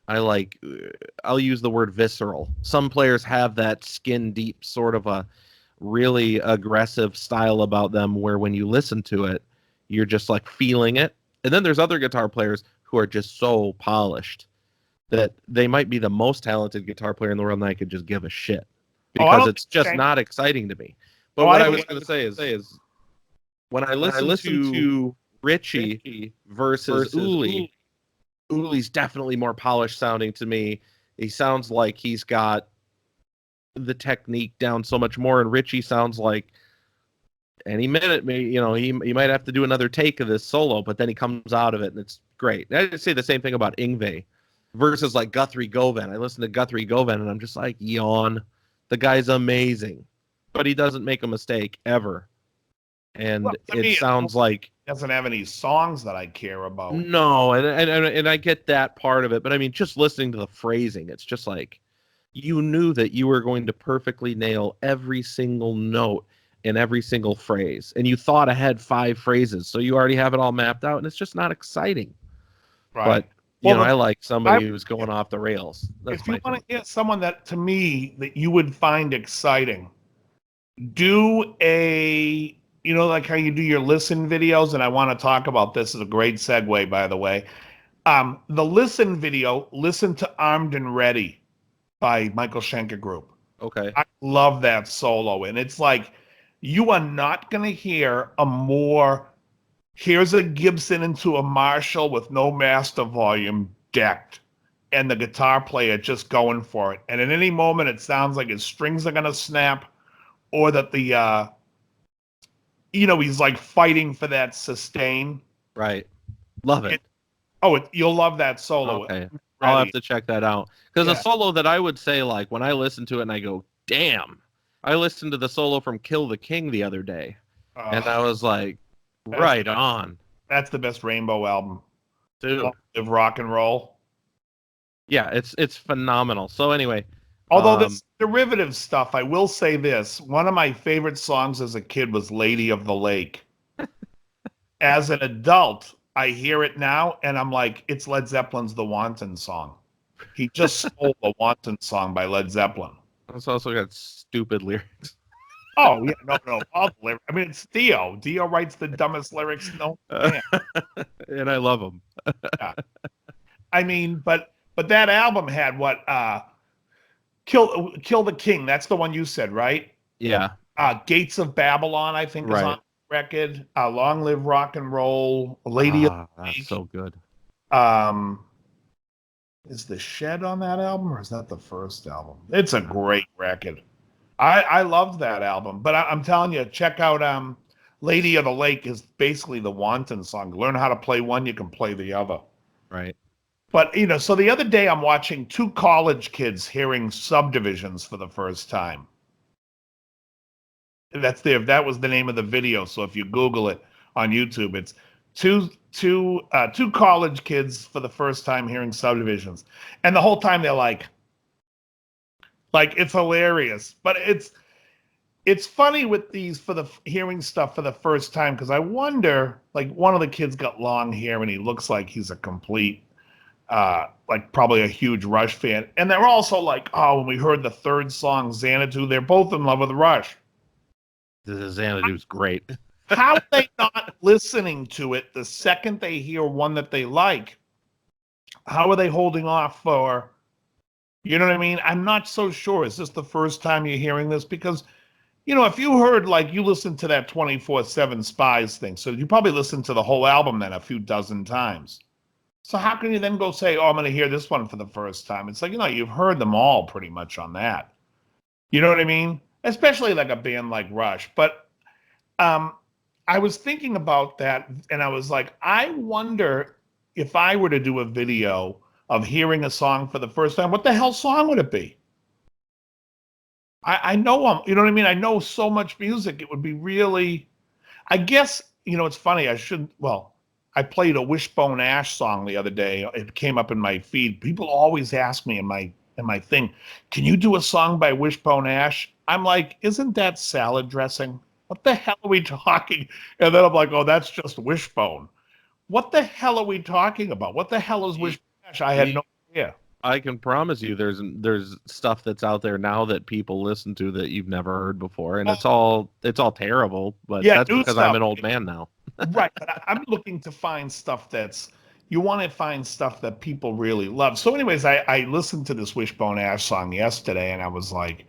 I'll use the word visceral. Some players have that skin deep sort of a really aggressive style about them where when you listen to it, you're just like feeling it. And then there's other guitar players who are just so polished that they might be the most talented guitar player in the world and I could just give a shit because it's just not exciting to me. But what I was going to say is when I listen to Ritchie versus Uli, Uli's definitely more polished sounding to me. He sounds like he's got the technique down so much more, and Ritchie sounds like any minute, he might have to do another take of this solo, but then he comes out of it, and it's great. I'd say the same thing about Yngwie versus like Guthrie Govan. I listen to Guthrie Govan, and I'm just like, yawn. The guy's amazing, but he doesn't make a mistake ever. And it sounds like doesn't have any songs that I care about. No, and I get that part of it, but I mean, just listening to the phrasing, it's just like you knew that you were going to perfectly nail every single note in every single phrase, and you thought ahead 5 phrases, so you already have it all mapped out, and it's just not exciting. Right. But I like somebody who's going off the rails. If you want to get someone that, to me, that you would find exciting, do a, like how you do your listen videos, and I want to talk about this as a great segue, by the way. The listen video, listen to Armed and Ready by Michael Schenker Group. Okay. I love that solo, and it's like, you are not going to hear a more, here's a Gibson into a Marshall with no master volume decked, and the guitar player just going for it. And at any moment, it sounds like his strings are going to snap, or that the, he's like fighting for that sustain. Right. Love it. You'll love that solo. Okay. I'll have to check that out. Because a solo that I would say, like, when I listen to it and I go, damn. I listened to the solo from Kill the King the other day. And I was like, right on. That's the best Rainbow album. Dude. Of rock and roll. Yeah, it's phenomenal. So anyway. Although this derivative stuff, I will say this. One of my favorite songs as a kid was Lady of the Lake. As an adult, I hear it now, and I'm like, it's Led Zeppelin's The Wanton Song. He just stole the Wanton Song by Led Zeppelin. It's also got stupid lyrics. Oh, yeah, no. All the lyrics. I mean, it's Dio. Dio writes the dumbest lyrics. No, and I love them. Yeah. I mean, but that album had what? Kill the King. That's the one you said, right? Yeah. Gates of Babylon, I think, is on the record. Long Live Rock and Roll. Lady of the Lake. That's so good. Is The Shed on that album, or is that the first album? It's a great record. I loved that album, but I'm telling you, check out Lady of the Lake is basically the Wanton Song. Learn how to play one, you can play the other. Right. But, so the other day I'm watching 2 college kids hearing Subdivisions for the first time. That was the name of the video. So if you Google it on YouTube, it's two college kids for the first time hearing Subdivisions. And the whole time they're like it's hilarious. But it's funny with these for the hearing stuff for the first time, because I wonder, like, one of the kids got long hair and he looks like he's a complete probably a huge Rush fan. And they're also like, when we heard the third song, Xanadu, they're both in love with Rush. Xanadu's great. How are they not listening to it the second they hear one that they like? How are they holding off for, you know what I mean? I'm not so sure. Is this the first time you're hearing this? Because, if you heard, like, you listened to that 24/7 Spies thing, so you probably listened to the whole album then a few dozen times. So how can you then go say, I'm going to hear this one for the first time? It's like, you've heard them all pretty much on that. You know what I mean? Especially like a band like Rush. But I was thinking about that, and I was like, I wonder if I were to do a video of hearing a song for the first time, what the hell song would it be? I know you know what I mean? I know so much music. It would be really, I guess, it's funny. I played a Wishbone Ash song the other day. It came up in my feed. People always ask me in my thing, can you do a song by Wishbone Ash? I'm like, isn't that salad dressing? What the hell are we talking? And then I'm like, that's just Wishbone. What the hell are we talking about? What the hell is Wishbone Ash? I had no idea. I can promise you, there's stuff that's out there now that people listen to that you've never heard before, and it's all terrible. But Yeah, that's new because I'm stuff. an old man now. Right, but I'm looking to find stuff you want to find stuff that people really love. So anyways, I listened to this Wishbone Ash song yesterday, and I was like,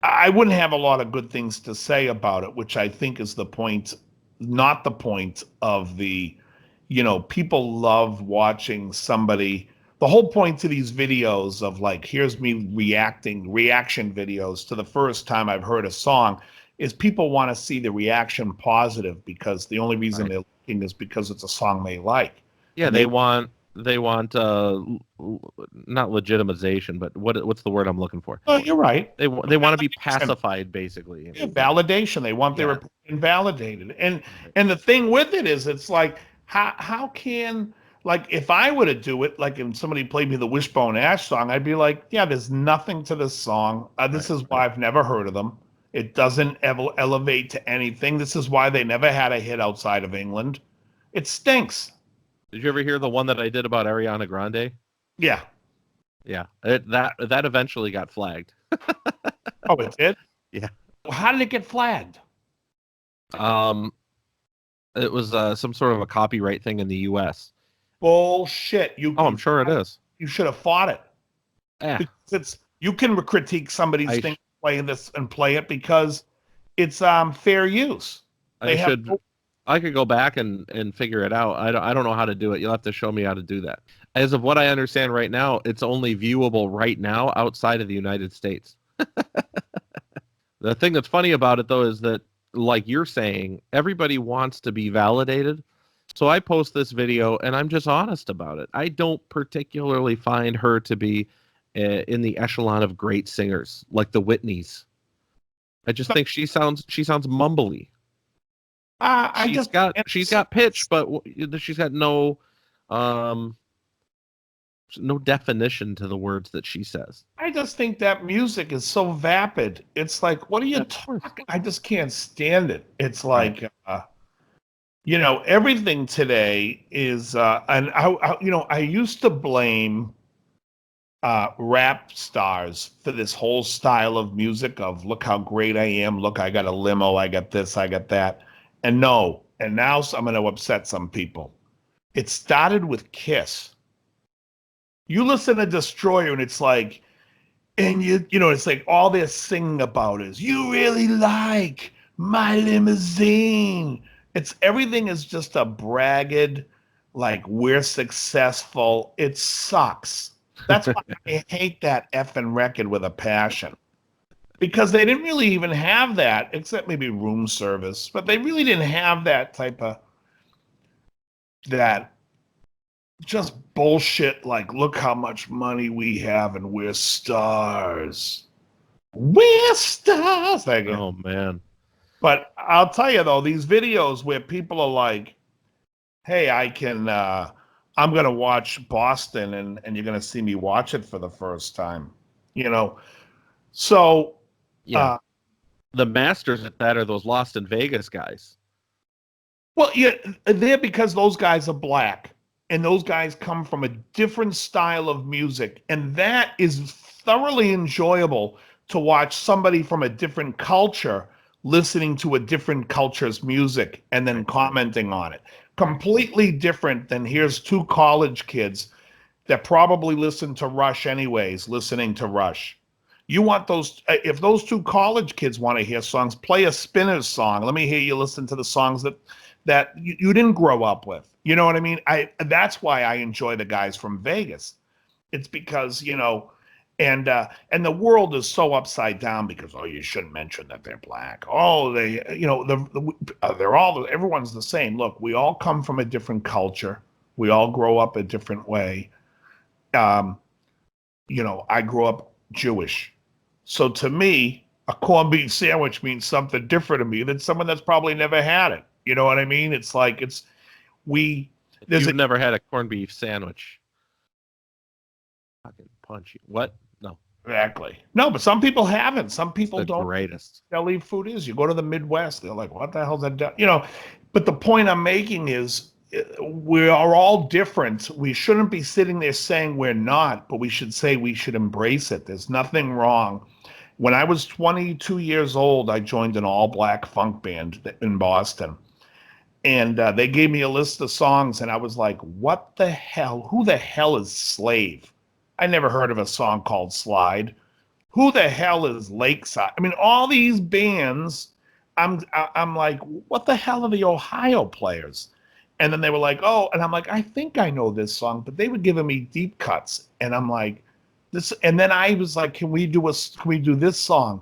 I wouldn't have a lot of good things to say about it, which I think is the point, not the point of the, people love watching somebody. The whole point to these videos of like, here's me reaction videos to the first time I've heard a song is people want to see the reaction positive because the only reason they're looking is because it's a song they like. Yeah, And they want not legitimization, but what's the word I'm looking for? Oh, you're right. They want to be pacified, basically. Yeah, validation. They want their opinion validated. And the thing with it is, it's like, how can, like, if I were to do it, like, if somebody played me the Wishbone Ash song, I'd be like, yeah, there's nothing to this song. This is why I've never heard of them. It doesn't ever elevate to anything. This is why they never had a hit outside of England. It stinks. Did you ever hear the one that I did about Ariana Grande? Yeah. Yeah, that eventually got flagged. Oh, it did? Yeah. Well, how did it get flagged? It was some sort of a copyright thing in the U.S. Bullshit. I'm sure it is. You should have fought it. Yeah. You can critique somebody's thing, play this and play it because it's fair use. I could go back and figure it out. I don't know how to do it. You'll have to show me how to do that. As of what I understand right now, it's only viewable right now outside of the United States. The thing that's funny about it, though, is that, like you're saying, everybody wants to be validated. So I post this video, and I'm just honest about it. I don't particularly find her to be in the echelon of great singers, like the Whitneys. I just think she sounds mumbly. She's got pitch, but she's got no definition to the words that she says. I just think that music is so vapid. It's like, what are you talking? I just can't stand it. It's like, everything today is, and I used to blame rap stars for this whole style of music of look how great I am. Look, I got a limo. I got this. I got that. And now I'm going to upset some people. It started with Kiss. You listen to Destroyer and it's like, and it's like all they're singing about is, you really like my limousine. Everything is just a bragged, like, we're successful. It sucks. That's why I hate that effing record with a passion. Because they didn't really even have that, except maybe Room Service, but they really didn't have that type of, that just bullshit, like, look how much money we have and we're stars. We're stars. Oh, man. But I'll tell you, though, these videos where people are like, hey, I'm going to watch Boston and you're going to see me watch it for the first time, So, yeah, the masters at that are those Lost in Vegas guys. Well, yeah, they're because those guys are black. And those guys come from a different style of music. And that is thoroughly enjoyable to watch somebody from a different culture listening to a different culture's music and then commenting on it. Completely different than here's two college kids that probably listen to Rush anyways, listening to Rush. You want those, if those two college kids want to hear songs, play a Spinners song. Let me hear you listen to the songs that you didn't grow up with. You know what I mean? That's why I enjoy the guys from Vegas. It's because, and the world is so upside down because, you shouldn't mention that they're black. They're all, everyone's the same. Look, we all come from a different culture. We all grow up a different way. I grew up Jewish. So to me, a corned beef sandwich means something different to me than someone that's probably never had it. You know what I mean? It's like, You've never had a corned beef sandwich. Fucking punch you. What? No. Exactly. No, but some people haven't. Some people don't. Greatest. Deli food is. You go to the Midwest, they're like, what the hell's that? But the point I'm making is, we are all different. We shouldn't be sitting there saying we're not, but we should say we should embrace it. There's nothing wrong. When I was 22 years old, I joined an all-black funk band in Boston. And they gave me a list of songs, and I was like, what the hell? Who the hell is Slave? I never heard of a song called Slide. Who the hell is Lakeside? I mean, all these bands, I'm like, what the hell are the Ohio players? And then they were like, oh, and I'm like, I think I know this song, but they were giving me deep cuts. And I'm like, this, and then I was like, can we do this song?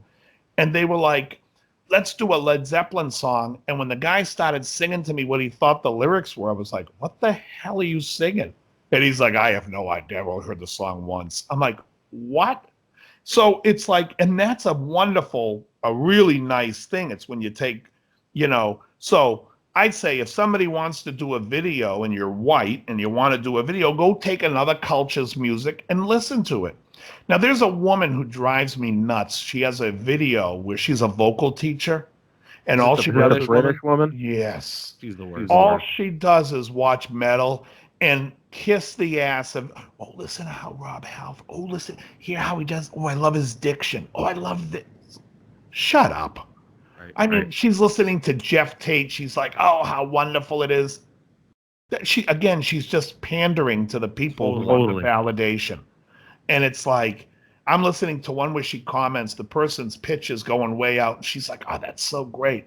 And they were like, let's do a Led Zeppelin song. And when the guy started singing to me what he thought the lyrics were, I was like, what the hell are you singing? And he's like, I have no idea. I've only heard the song once. I'm like, what? So it's like, and that's a really nice thing. It's when you take, so I'd say if somebody wants to do a video and you're white and you want to do a video, go take another culture's music and listen to it. Now, there's a woman who drives me nuts. She has a video where she's a vocal teacher. And all she does is British woman? Yes. She's the worst. All she does is watch metal and kiss the ass of, oh, listen to how Rob Half, oh, listen, hear how he does, oh, I love his diction. Oh, I love this. Shut up. Right, I mean, she's listening to Jeff Tate. She's like, oh, how wonderful it is. She's just pandering to the people who want the validation. And it's like, I'm listening to one where she comments, the person's pitch is going way out. And she's like, oh, that's so great.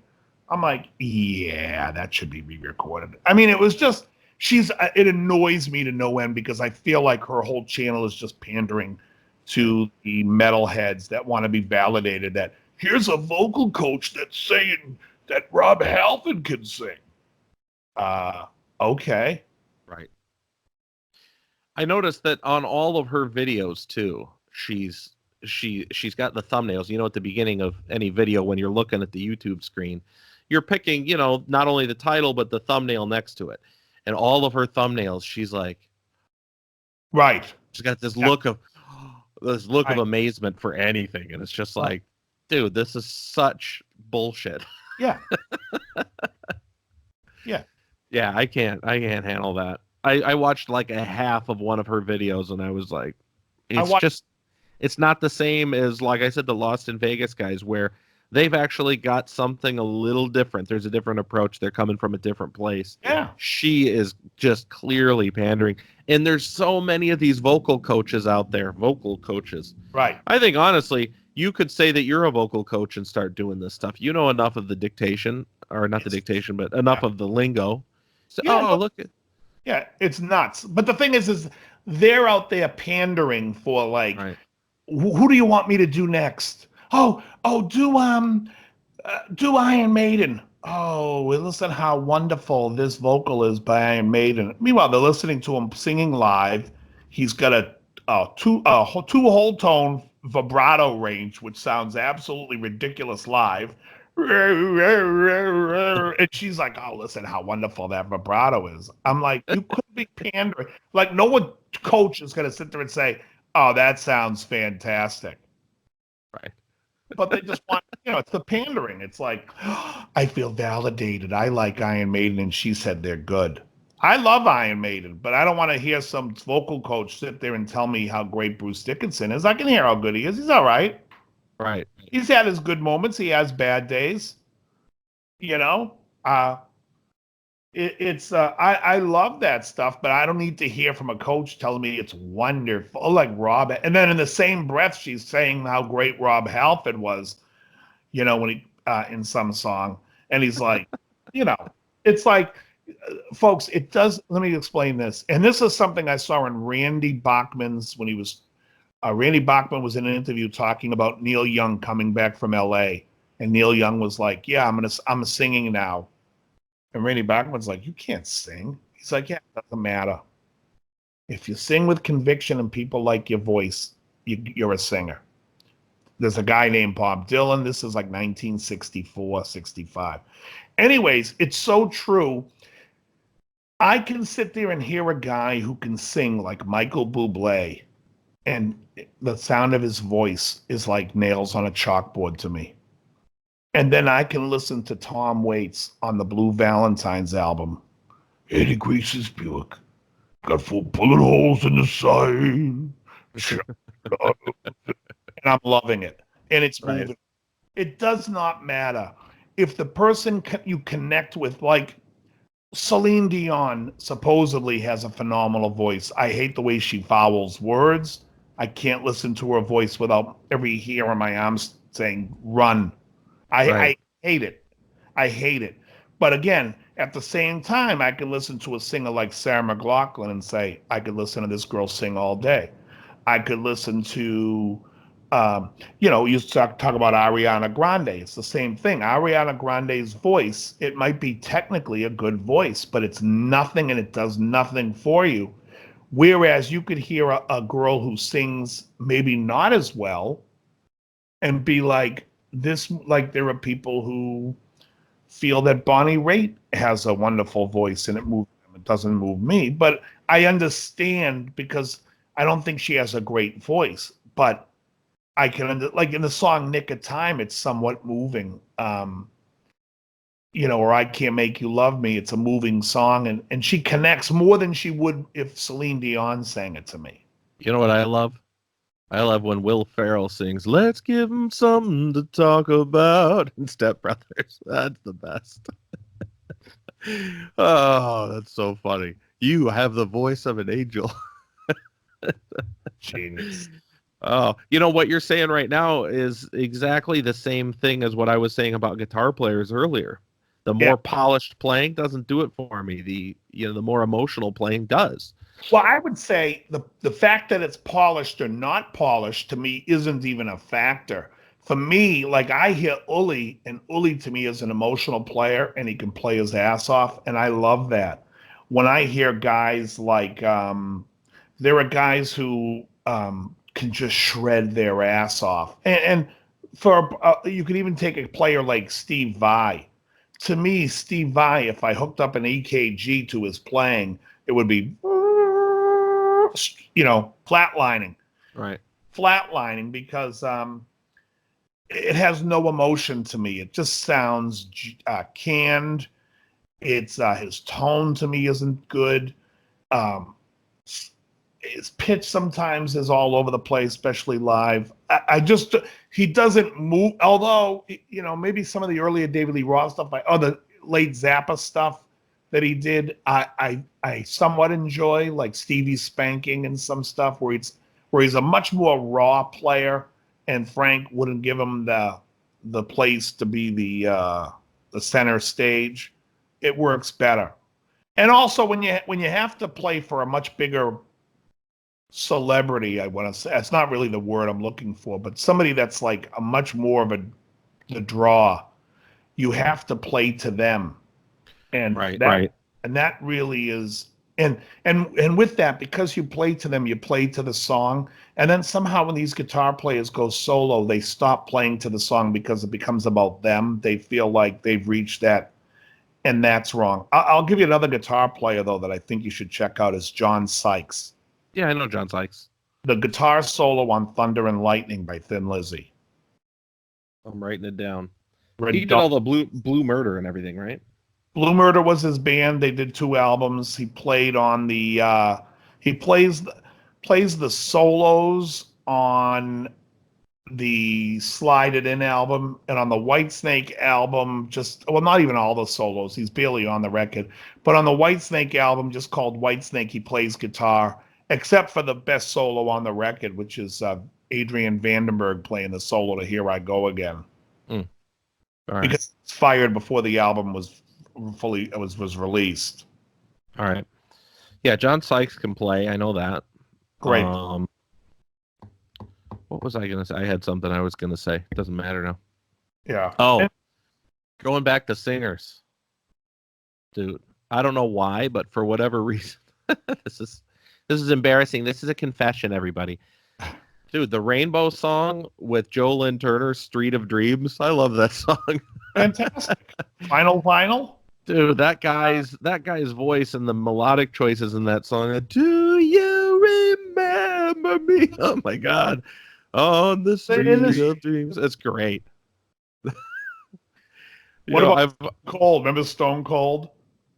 I'm like, yeah, that should be re-recorded. I mean, it was just, it annoys me to no end because I feel like her whole channel is just pandering to the metalheads that want to be validated that here's a vocal coach that's saying that Rob Halford can sing. Okay. Right. I noticed that on all of her videos too, she's got the thumbnails. At the beginning of any video when you're looking at the YouTube screen, you're picking, not only the title but the thumbnail next to it. And all of her thumbnails, she's like, right. She's got this look of amazement for anything, and it's just like, dude, this is such bullshit. Yeah. Yeah. Yeah, I can't handle that. I watched like a half of one of her videos, and I was like, it's not the same as, like I said, the Lost in Vegas guys, where they've actually got something a little different. There's a different approach. They're coming from a different place. Yeah. She is just clearly pandering. And there's so many of these vocal coaches out there, vocal coaches. Right. I think, honestly, you could say that you're a vocal coach and start doing this stuff. You know enough of the dictation, or not the dictation, but enough of the lingo. So, look at. Yeah, it's nuts. But the thing is they're out there pandering for, like, who do you want me to do next? Do Iron Maiden. Oh, listen how wonderful this vocal is by Iron Maiden. Meanwhile, they're listening to him singing live. He's got a two whole tone vibrato range, which sounds absolutely ridiculous live. And she's like, oh, listen how wonderful that vibrato is. I'm like, you couldn't be pandering. Like, no one coach is going to sit there and say, oh, that sounds fantastic. Right. But they just want, it's the pandering. It's like, oh, I feel validated. I like Iron Maiden, and she said they're good. I love Iron Maiden, but I don't want to hear some vocal coach sit there and tell me how great Bruce Dickinson is. I can hear how good he is. He's all right. Right. He's had his good moments. He has bad days. I love that stuff, but I don't need to hear from a coach telling me it's wonderful, like Rob. And then in the same breath, she's saying how great Rob Halford was, when he in some song, and he's like, it's like, folks, it does. Let me explain this, and this is something I saw in Randy Bachman's when he was. Randy Bachman was in an interview talking about Neil Young coming back from L.A. And Neil Young was like, yeah, I'm singing now. And Randy Bachman's like, you can't sing. He's like, yeah, it doesn't matter. If you sing with conviction and people like your voice, you're a singer. There's a guy named Bob Dylan. This is like 1964, 65. Anyways, it's so true. I can sit there and hear a guy who can sing like Michael Bublé, and the sound of his voice is like nails on a chalkboard to me. And then I can listen to Tom Waits on the Blue Valentines album, Eddie Grease's Buick. Got 4 bullet holes in the side. And I'm loving it. And it's Right. moving. It does not matter. If the person you connect with, like Celine Dion supposedly has a phenomenal voice. I hate the way she vowels words. I can't listen to her voice without every hair on my arms saying run. I Right. hate it. I hate it. But again, at the same time, I can listen to a singer like Sarah McLachlan and say, I could listen to this girl sing all day. I could listen to, you talk about Ariana Grande. It's the same thing. Ariana Grande's voice, it might be technically a good voice, but it's nothing and it does nothing for you. Whereas you could hear a girl who sings maybe not as well and be like, there are people who feel that Bonnie Raitt has a wonderful voice and it moves them. It doesn't move me, but I understand because I don't think she has a great voice, but I can like in the song "Nick of Time," it's somewhat moving. Or "I Can't Make You Love Me." It's a moving song, and she connects more than she would if Celine Dion sang it to me. You know what I love? I love when Will Ferrell sings, "Let's give him something to talk about" in Step Brothers. That's the best. Oh, that's so funny. You have the voice of an angel. Genius. Oh, what you're saying right now is exactly the same thing as what I was saying about guitar players earlier. The more Yeah. polished playing doesn't do it for me. The more emotional playing does. Well, I would say the fact that it's polished or not polished to me isn't even a factor. For me, like I hear Uli, and Uli to me is an emotional player, and he can play his ass off, and I love that. When I hear guys like, there are guys who can just shred their ass off, and for you could even take a player like Steve Vai. To me, Steve Vai, if I hooked up an EKG to his playing, it would be flatlining because it has no emotion to me. It just sounds canned. It's his tone to me isn't good. His pitch sometimes is all over the place, especially live. He doesn't move. Although maybe some of the earlier David Lee Roth stuff, the late Zappa stuff that he did, I somewhat enjoy, like Stevie Spanking and some stuff where he's a much more raw player, and Frank wouldn't give him the place to be the center stage. It works better. And also when you have to play for a much bigger celebrity, I want to say, it's not really the word I'm looking for, but somebody that's like a much more of the draw, you have to play to them. And Right. And that really is, and with that, because you play to them, you play to the song. And then somehow when these guitar players go solo, they stop playing to the song because it becomes about them. They feel like they've reached that, and that's wrong. I'll give you another guitar player though that I think you should check out is John Sykes. Yeah, I know John Sykes. The guitar solo on Thunder and Lightning by Thin Lizzy. I'm writing it down. He did all the Blue Murder and everything, right? Blue Murder was his band. They did 2 albums. He played on the he plays the solos on the Slide It In album, and on the Whitesnake album, not even all the solos. He's barely on the record. But on the Whitesnake album, just called Whitesnake, he plays guitar, except for the best solo on the record, which is Adrian Vandenberg playing the solo to Here I Go Again. All right. Because it's fired before the album was released. All right. Yeah, John Sykes can play. I know that. Great. What was I going to say? I had something I was going to say. It doesn't matter now. Yeah. Oh, going back to singers. Dude, I don't know why, but for whatever reason, this is embarrassing. This is a confession, everybody. Dude, the Rainbow song with Joe Lynn Turner's Street of Dreams. I love that song. Fantastic. Final. Dude, that guy's voice and the melodic choices in that song. Do you remember me? Oh my God. On the Street of Dreams. It's great. What about Cold? Remember Stone Cold?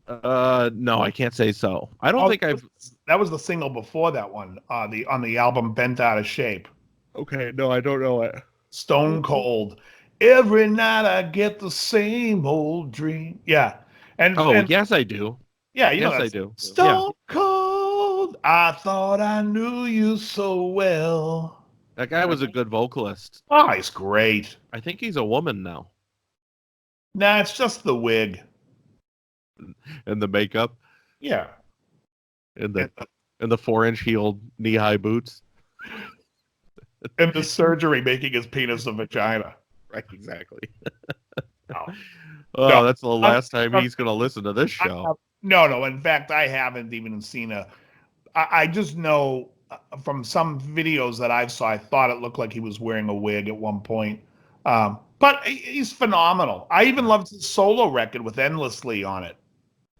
No, I can't say so. I don't think I've. That was the single before that one. On the album Bent Out of Shape. Okay, no, I don't know it. Stone Cold. Every night I get the same old dream. Yeah. And Yes, I do. yeah, you know Yes, I that's do. Stone Cold. I thought I knew you so well. That guy was a good vocalist. Oh, he's great. I think he's a woman now. Nah, it's just the wig. And the makeup. Yeah. And the 4-inch heeled knee-high boots. And the surgery making his penis a vagina. Right, exactly. No. No, that's the last time he's going to listen to this show. No. In fact, I haven't even seen I just know from some videos that I saw, I thought it looked like he was wearing a wig at one point. But he's phenomenal. I even loved his solo record with Endlessly on it.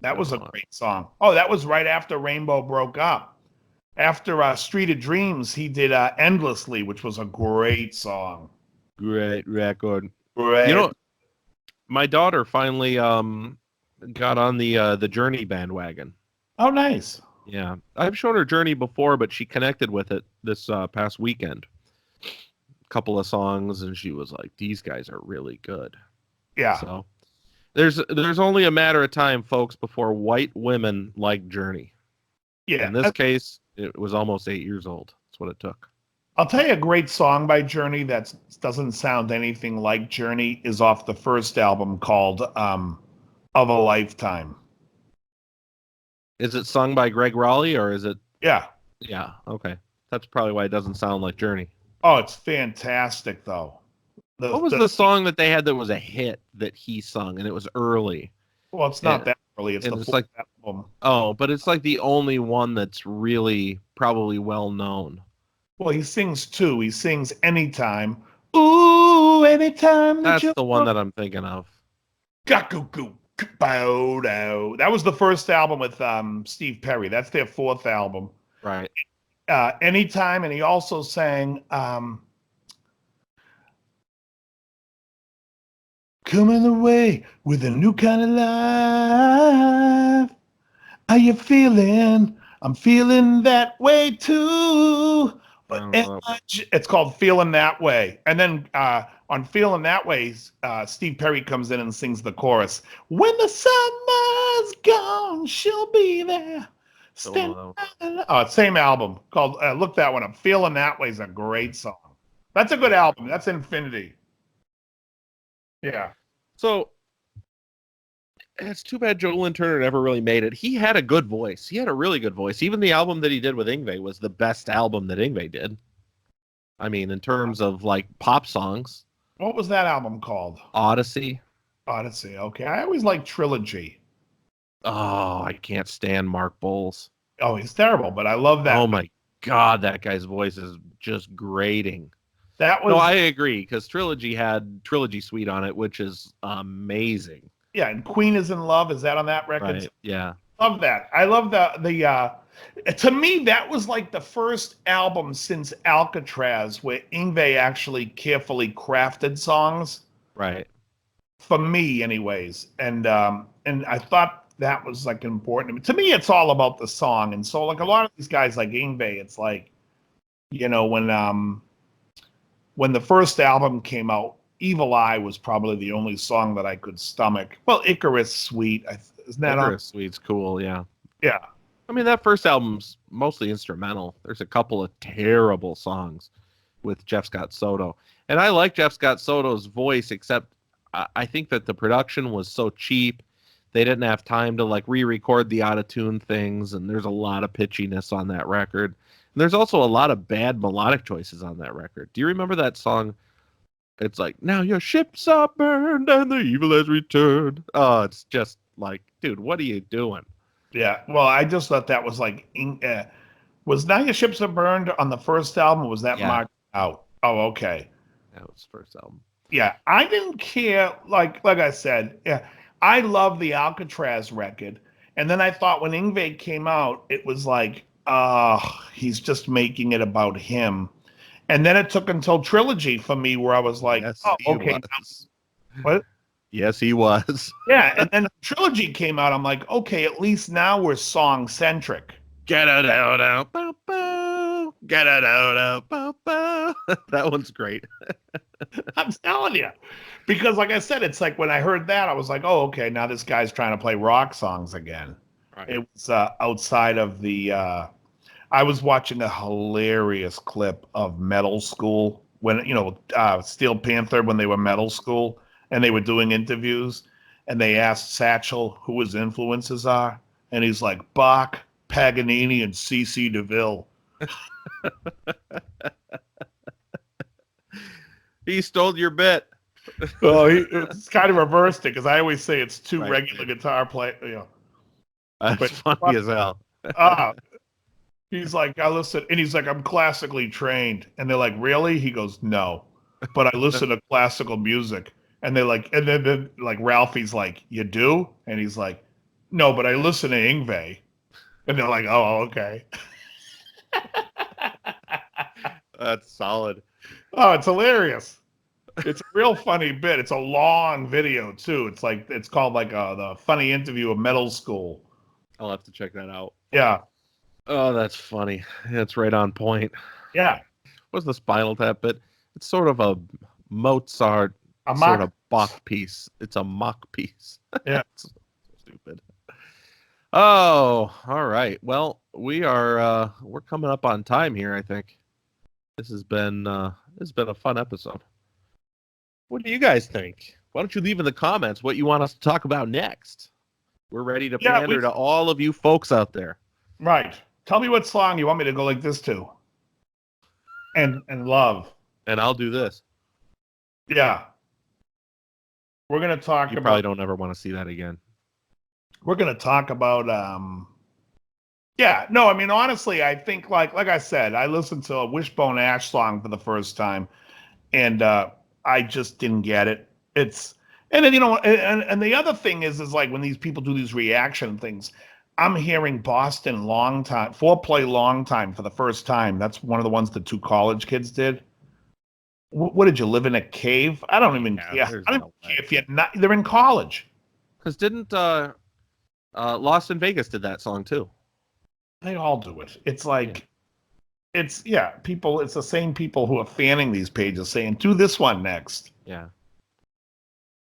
That was a great song. Oh, that was right after Rainbow broke up. After Street of Dreams, he did Endlessly, which was a great song. Great record. Great. You know, my daughter finally got on the Journey bandwagon. Oh, nice. Yeah. I've shown her Journey before, but she connected with it this past weekend. A couple of songs, and she was like, these guys are really good. Yeah. So there's only a matter of time, folks, before white women like Journey. Yeah. In this case, it was almost 8 years old. That's what it took. I'll tell you a great song by Journey that doesn't sound anything like Journey is off the first album called Of a Lifetime. Is it sung by Greg Raleigh or is it? Yeah. Yeah. Okay. That's probably why it doesn't sound like Journey. Oh, it's fantastic though. What was the song that they had that was a hit that he sung and it was early? Well, it's not that early. It's the fourth album. Oh, but it's like the only one that's really probably well known. Well, he sings two. He sings Anytime. Ooh, anytime. That's the one that I'm thinking of. That was the first album with Steve Perry. That's their fourth album. Right. Anytime, and he also sang Coming away with a new kind of life. How you feeling? I'm feeling that way too. But it's called Feeling That Way. And then on Feeling That Way, Steve Perry comes in and sings the chorus. When the summer's gone, she'll be there. Same album called, look that one up. Feeling That Way is a great song. That's a good album. That's Infinity. Yeah. So it's too bad Joe Lynn Turner never really made it. He had a good voice. He had a really good voice. Even the album that he did with Yngwie was the best album that Yngwie did. I mean, in terms of like pop songs. What was that album called? Odyssey. Odyssey. Okay. I always liked Trilogy. Oh, I can't stand Mark Bowles. Oh, he's terrible, but I love that. Oh my God, that guy's voice is just grating. That was. No, I agree because Trilogy had Trilogy Suite on it, which is amazing. Yeah, and Queen is in Love. Is that on that record? Right. Yeah. Love that. I love the to me, that was like the first album since Alcatraz where Yngwie actually carefully crafted songs. Right. For me, anyways. And I thought that was like important. To me, it's all about the song. And so like a lot of these guys like Yngwie, it's like, you know, when the first album came out, Evil Eye was probably the only song that I could stomach. Well, Icarus Suite, isn't that Icarus Suite's cool, yeah. Yeah. I mean, that first album's mostly instrumental. There's a couple of terrible songs with Jeff Scott Soto. And I like Jeff Scott Soto's voice, except I think that the production was so cheap. They didn't have time to like re-record the auto-tune things, and there's a lot of pitchiness on that record. And there's also a lot of bad melodic choices on that record. Do you remember that song? It's like, now your ships are burned and the evil has returned. Oh, it's just like, dude, what are you doing? Yeah, well, I just thought that was like, was Now Your Ships Are Burned on the first album, or was that marked out? Oh, okay. That was the first album. Yeah, I didn't care, like I said, yeah, I love the Alcatraz record, and then I thought when Yngwie came out, it was like, he's just making it about him. And then it took until Trilogy for me where I was like, Yes, oh, okay. was. What? Yes, he was. Yeah, and then Trilogy came out. I'm like, okay, at least now we're song centric. Get it out, bow, bow. Get it out, bow, bow. That one's great. I'm telling you, because like I said, it's like when I heard that, I was like, oh, okay, now this guy's trying to play rock songs again. Right. It was outside of the. I was watching a hilarious clip of Metal School when Steel Panther when they were Metal School and they were doing interviews and they asked Satchel who his influences are and he's like Bach, Paganini, and C.C. DeVille. He stole your bit. Well, it's kind of reversed it because I always say it's two Right. regular guitar players. That's funny as hell. He's like, I listen, and he's like, I'm classically trained, and they're like, really? He goes, no, but I listen to classical music, and they're like, and then like Ralphie's like, you do? And he's like, no, but I listen to Yngwie, and they're like, oh, okay. That's solid. Oh, it's hilarious. It's a real funny bit. It's a long video too. It's like it's called like the funny interview of Metal School. I'll have to check that out. Yeah, Oh, that's funny. That's right on point. yeah. What's the Spinal Tap bit? It's sort of a Mozart A sort mock. of Bach piece. It's a mock piece. Yeah. It's so stupid. Oh, all right. Well, we're coming up on time here, I think. This has been a fun episode. What do you guys think? Why don't you leave in the comments what you want us to talk about next? We're ready to pander to all of you folks out there. Right. Tell me what song you want me to go like this to. And love. And I'll do this. Yeah. We're gonna talk You about. probably don't ever want to see that again. We're gonna talk about. Yeah. No. I mean, honestly, I think like I said, I listened to a Wishbone Ash song for the first time, and I just didn't get it. And then and the other thing is like when these people do these reaction things. I'm hearing Boston Long Time, Foreplay Long Time for the first time. That's one of the ones the two college kids did. What did you live in a cave? I don't even care. I don't even care if you're not. They're in college. Because didn't Lost in Vegas did that song too? They all do it. It's like, people. It's the same people who are fanning these pages saying, "Do this one next." Yeah.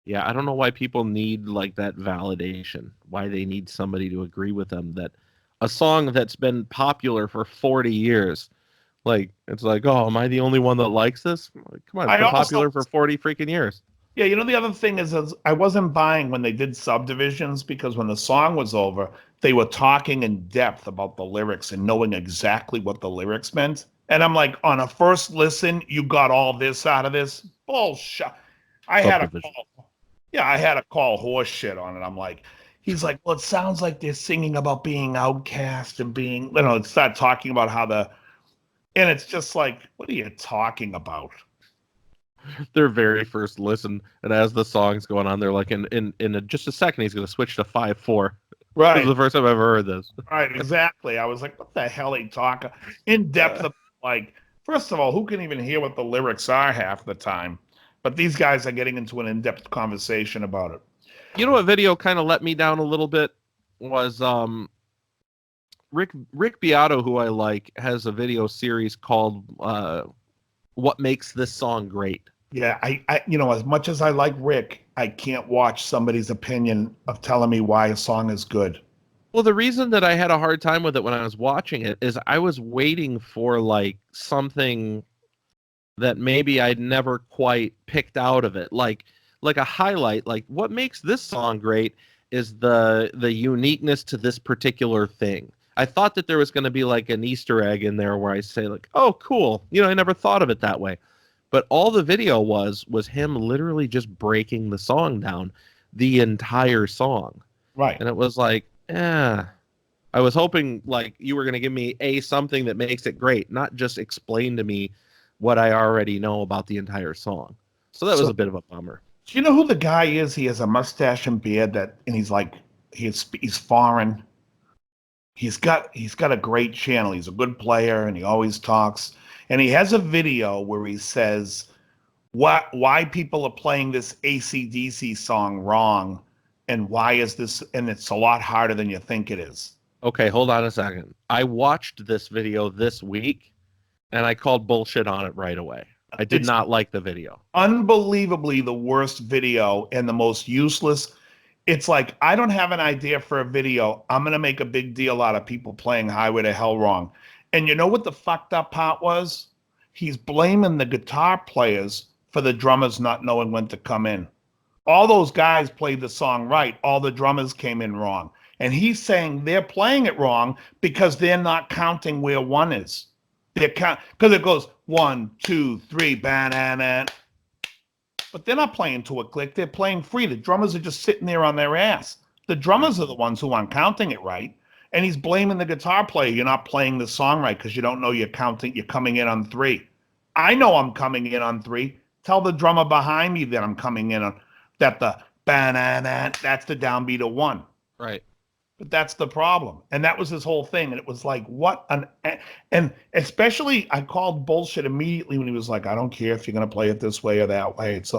Yeah, I don't know why people need like that validation. Why they need somebody to agree with them that a song that's been popular for 40 years, like it's like, oh, am I the only one that likes this? Like, come on, it's been popular for 40 freaking years. Yeah, the other thing is I wasn't buying when they did subdivisions because when the song was over, they were talking in depth about the lyrics and knowing exactly what the lyrics meant. And I'm like, on a first listen, you got all this out of this? Bullshit. I had to call horse shit on it. I'm like, he's like, well, it sounds like they're singing about being outcast and being, start talking about and it's just like, what are you talking about? Their very first listen, and as the song's going on, they're like, in just a second, he's going to switch to 5/4. Right. This is the first time I've ever heard this. Right, exactly. I was like, what the hell are you talking? In depth, like, first of all, who can even hear what the lyrics are half the time? But these guys are getting into an in-depth conversation about it. You know what video kind of let me down a little bit was Rick Beato, who I like, has a video series called "What Makes This Song Great." Yeah, I as much as I like Rick, I can't watch somebody's opinion of telling me why a song is good. Well, the reason that I had a hard time with it when I was watching it is I was waiting for like something that maybe I'd never quite picked out of it, like a highlight. Like, what makes this song great is the uniqueness to this particular thing. I thought that there was going to be like an Easter egg in there where I say like, oh, cool. I never thought of it that way. But all the video was him literally just breaking the song down, the entire song. Right. And it was like, I was hoping like you were going to give me something that makes it great, not just explain to me what I already know about the entire song. So that was a bit of a bummer. Do you know who the guy is? He has a mustache and beard and he's like, he's foreign. He's got a great channel. He's a good player and he always talks. And he has a video where he says, why people are playing this AC/DC song wrong, and why is this, and it's a lot harder than you think it is. Okay, hold on a second. I watched this video this week, and I called bullshit on it right away. I did not like the video. Unbelievably the worst video and the most useless. It's like, I don't have an idea for a video. I'm going to make a big deal out of people playing Highway to Hell wrong. And you know what the fucked up part was? He's blaming the guitar players for the drummers not knowing when to come in. All those guys played the song right. All the drummers came in wrong. And he's saying they're playing it wrong because they're not counting where one is. They're because it goes 1, 2, 3, banana. But they're not playing to a click. They're playing free. The drummers are just sitting there on their ass. The drummers are the ones who aren't counting it right. And he's blaming the guitar player. You're not playing the song right because you don't know you're counting. You're coming in on 3. I know I'm coming in on 3. Tell the drummer behind me that I'm coming in on, that the banana, that's the downbeat of 1. Right. But that's the problem. And that was his whole thing. And it was like, what an, and especially I called bullshit immediately when he was like, I don't care if you're going to play it this way or that way. It's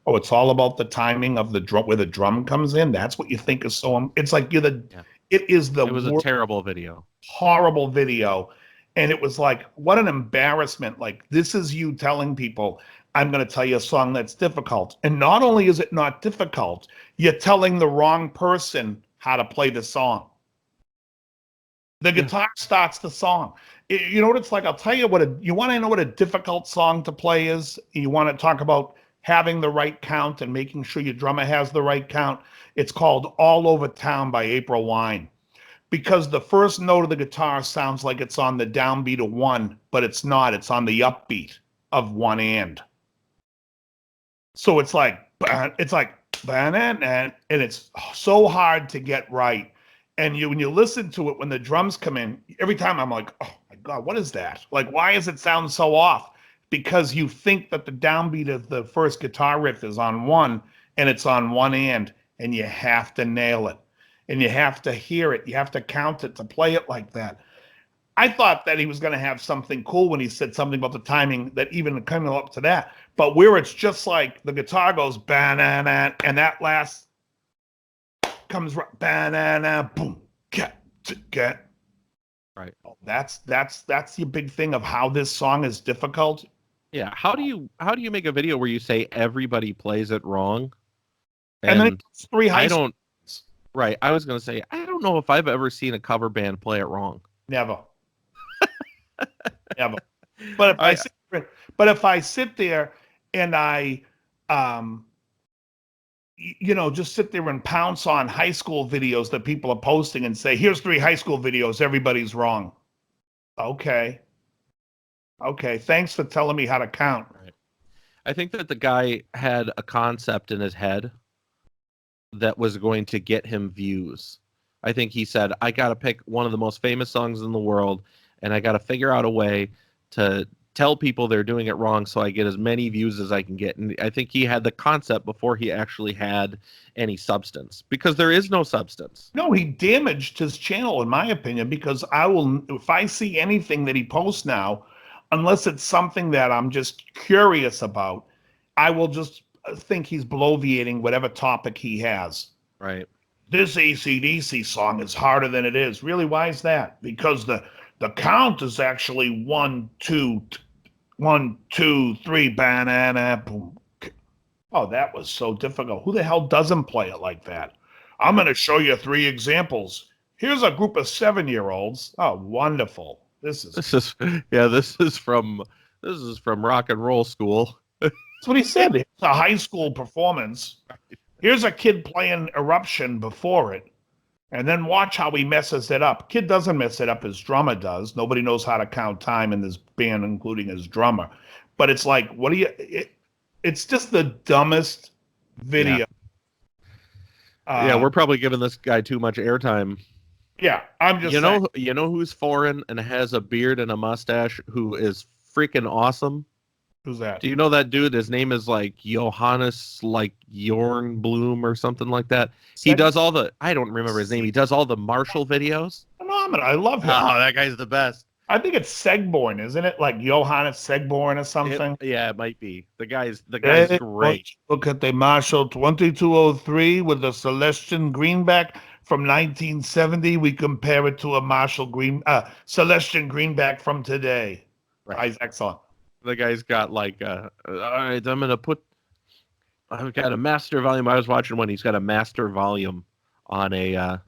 it's all about the timing of the drum, where the drum comes in. That's what you think is so, it's like it was a terrible video. Horrible video. And it was like, what an embarrassment. Like, this is you telling people, I'm going to tell you a song that's difficult. And not only is it not difficult, you're telling the wrong person how to play the song. The guitar starts the song. You know what it's like? I'll tell you you want to know what a difficult song to play is? You want to talk about having the right count and making sure your drummer has the right count. It's called All Over Town by April Wine. Because the first note of the guitar sounds like it's on the downbeat of 1, but it's not. It's on the upbeat of 1 and. So it's like, and it's so hard to get right. And when you listen to it, when the drums come in, every time I'm like, oh my God, what is that? Like, why does it sound so off? Because you think that the downbeat of the first guitar riff is on 1 and it's on 1 and you have to nail it. And you have to hear it. You have to count it to play it like that. I thought that he was going to have something cool when he said something about the timing, that even coming up to that. But where it's just like the guitar goes banana, and that last comes banana, boom, get. Right. That's the big thing of how this song is difficult. Yeah. How do you make a video where you say everybody plays it wrong? And then it's 3 high school. Right. I was going to say, I don't know if I've ever seen a cover band play it wrong. Never. Never. But if I sit there and I, just sit there and pounce on high school videos that people are posting and say, here's 3 high school videos, everybody's wrong. Okay. Thanks for telling me how to count. Right. I think that the guy had a concept in his head that was going to get him views. I think he said, I got to pick one of the most famous songs in the world, and I got to figure out a way to tell people they're doing it wrong so I get as many views as I can get. And I think he had the concept before he actually had any substance, because there is no substance. No, he damaged his channel, in my opinion, because if I see anything that he posts now, unless it's something that I'm just curious about, I will just think he's bloviating whatever topic he has. Right. This AC/DC song is harder than it is. Really, why is that? Because the count is actually 1, 2, 1, 2, 3, banana, boom. Oh, that was so difficult. Who the hell doesn't play it like that? I'm going to show you 3 examples. Here's a group of 7-year-olds. Oh, wonderful. This is from rock and roll school. That's what he said. It's a high school performance. Here's a kid playing Eruption before it, and then watch how he messes it up. Kid doesn't mess it up, his drummer does. Nobody knows how to count time in this band, including his drummer. But it's like, it's just the dumbest video. Yeah, we're probably giving this guy too much airtime. Yeah, I'm just saying. You know who's foreign and has a beard and a mustache who is freaking awesome? Who's that? Do you know that dude? His name is like Johannes, like Jornblum or something like that. He does all the, I don't remember his name. He does all the Marshall videos. Phenomenal. I love him. Oh, that guy's the best. I think it's Segborn, isn't it? Like Johannes Segborn or something. It might be. The guy's Hey, great. look at the Marshall 2203 with the Celestian greenback from 1970. We compare it to a Celestian greenback from today. Right. Guy's excellent. The guy's got like, all right, I've got a master volume. I was watching one. He's got a master volume on an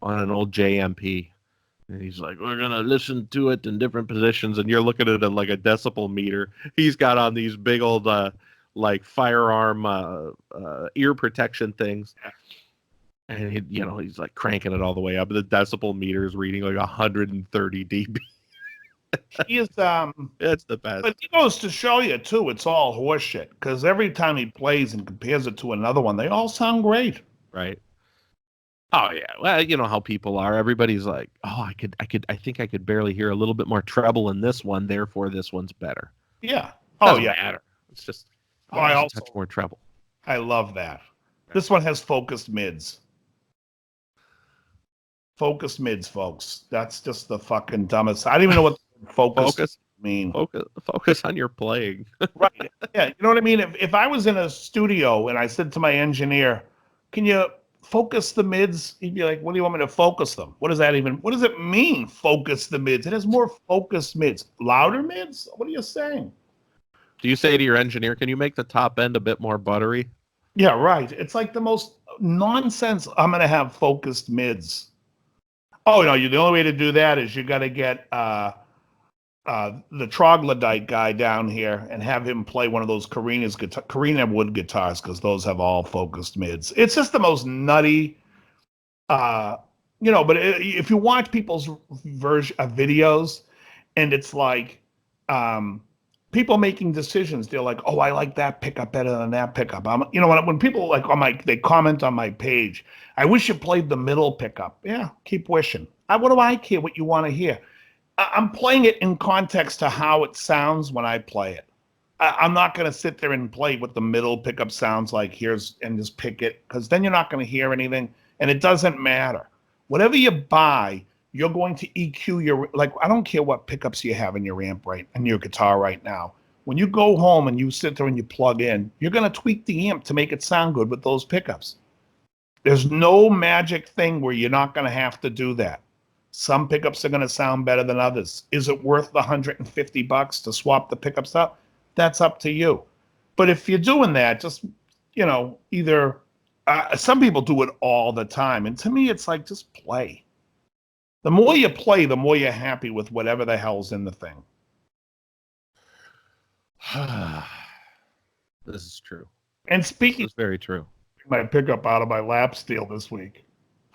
old JMP. And he's like, we're going to listen to it in different positions. And you're looking at it like a decibel meter. He's got on these big old, like firearm ear protection things. And, he's like cranking it all the way up. The decibel meter is reading like 130 dB. He is, It's the best. But he goes to show you, too, it's all horseshit. Because every time he plays and compares it to another one, they all sound great. Right. Oh yeah, well, you know how people are. Everybody's like, "Oh, I think I could barely hear a little bit more treble in this one, therefore this one's better." Yeah. Doesn't matter. It's just I also touch more treble. I love that. This one has focused mids. Focused mids, folks. That's just the fucking dumbest. I don't even know what focus mean. Focus on your playing. Right. Yeah. You know what I mean? If I was in a studio and I said to my engineer, "Can you focus the mids?" He'd be like, "What do you want me to focus them? What does it mean, focus the mids? It has more focused mids. Louder mids? What are you saying?" Do you say to your engineer, "Can you make the top end a bit more buttery?" Yeah, right. It's like the most nonsense. I'm going to have focused mids. Oh, no, the only way to do that is you got to get the troglodyte guy down here and have him play one of those Carina wood guitars, because those have all focused mids. It's just the most nutty, but if you watch people's videos, and it's like people making decisions, they're like, "Oh, I like that pickup better than that pickup." When people like they comment on my page, "I wish you played the middle pickup." Yeah, keep wishing. What do I care what you want to hear? I'm playing it in context to how it sounds when I play it. I'm not going to sit there and play what the middle pickup sounds like and just pick it, because then you're not going to hear anything, and it doesn't matter. Whatever you buy, you're going to EQ I don't care what pickups you have in your amp in your guitar right now. When you go home and you sit there and you plug in, you're going to tweak the amp to make it sound good with those pickups. There's no magic thing where you're not going to have to do that. Some pickups are going to sound better than others. Is it worth the $150 to swap the pickups up? That's up to you. But if you're doing that, just, either some people do it all the time. And to me, it's like, just play. The more you play, the more you're happy with whatever the hell's in the thing. This is true. And speaking, this is very true. My pickup out of my lap steel this week.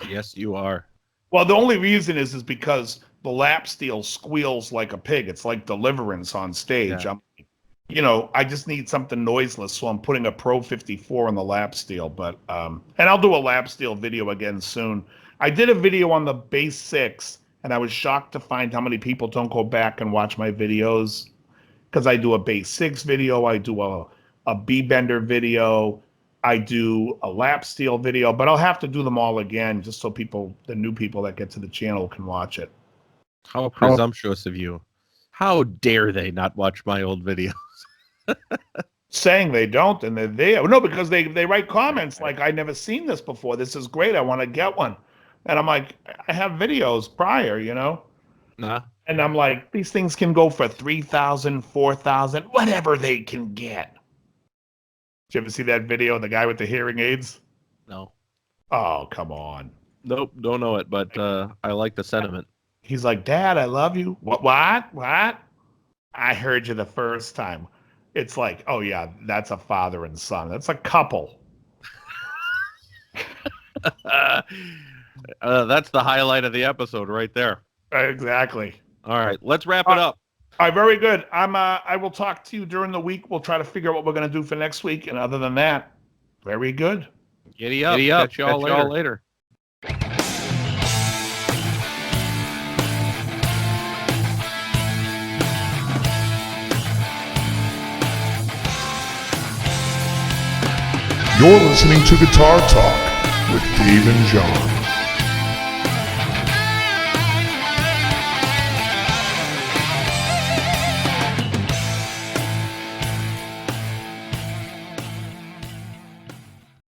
Yes, you are. Well, the only reason is because the lap steel squeals like a pig. It's like Deliverance on stage. Yeah. I just need something noiseless, so I'm putting a Pro 54 on the lap steel. But and I'll do a lap steel video again soon. I did a video on the Bass 6, and I was shocked to find how many people don't go back and watch my videos, because I do a Bass 6 video, I do a B-bender video, I do a lap steel video, but I'll have to do them all again just so the new people that get to the channel can watch it. How presumptuous of you. How dare they not watch my old videos? Saying they don't, and they're there. No, because they write comments like, "I never seen this before. This is great. I want to get one." And I'm like, I have videos prior, Nah. And I'm like, these things can go for $3,000, $4,000, whatever they can get. Did you ever see that video of the guy with the hearing aids? No. Oh, come on. Nope, don't know it, but I like the sentiment. He's like, "Dad, I love you." What? I heard you the first time. It's like, oh yeah, that's a father and son. That's a couple. That's the highlight of the episode right there. Exactly. All right, let's wrap it up. All right, very good. I will talk to you during the week. We'll try to figure out what we're going to do for next week. And other than that, very good. Giddy up. Catch y'all later. You're listening to Guitar Talk with Dave and Jon.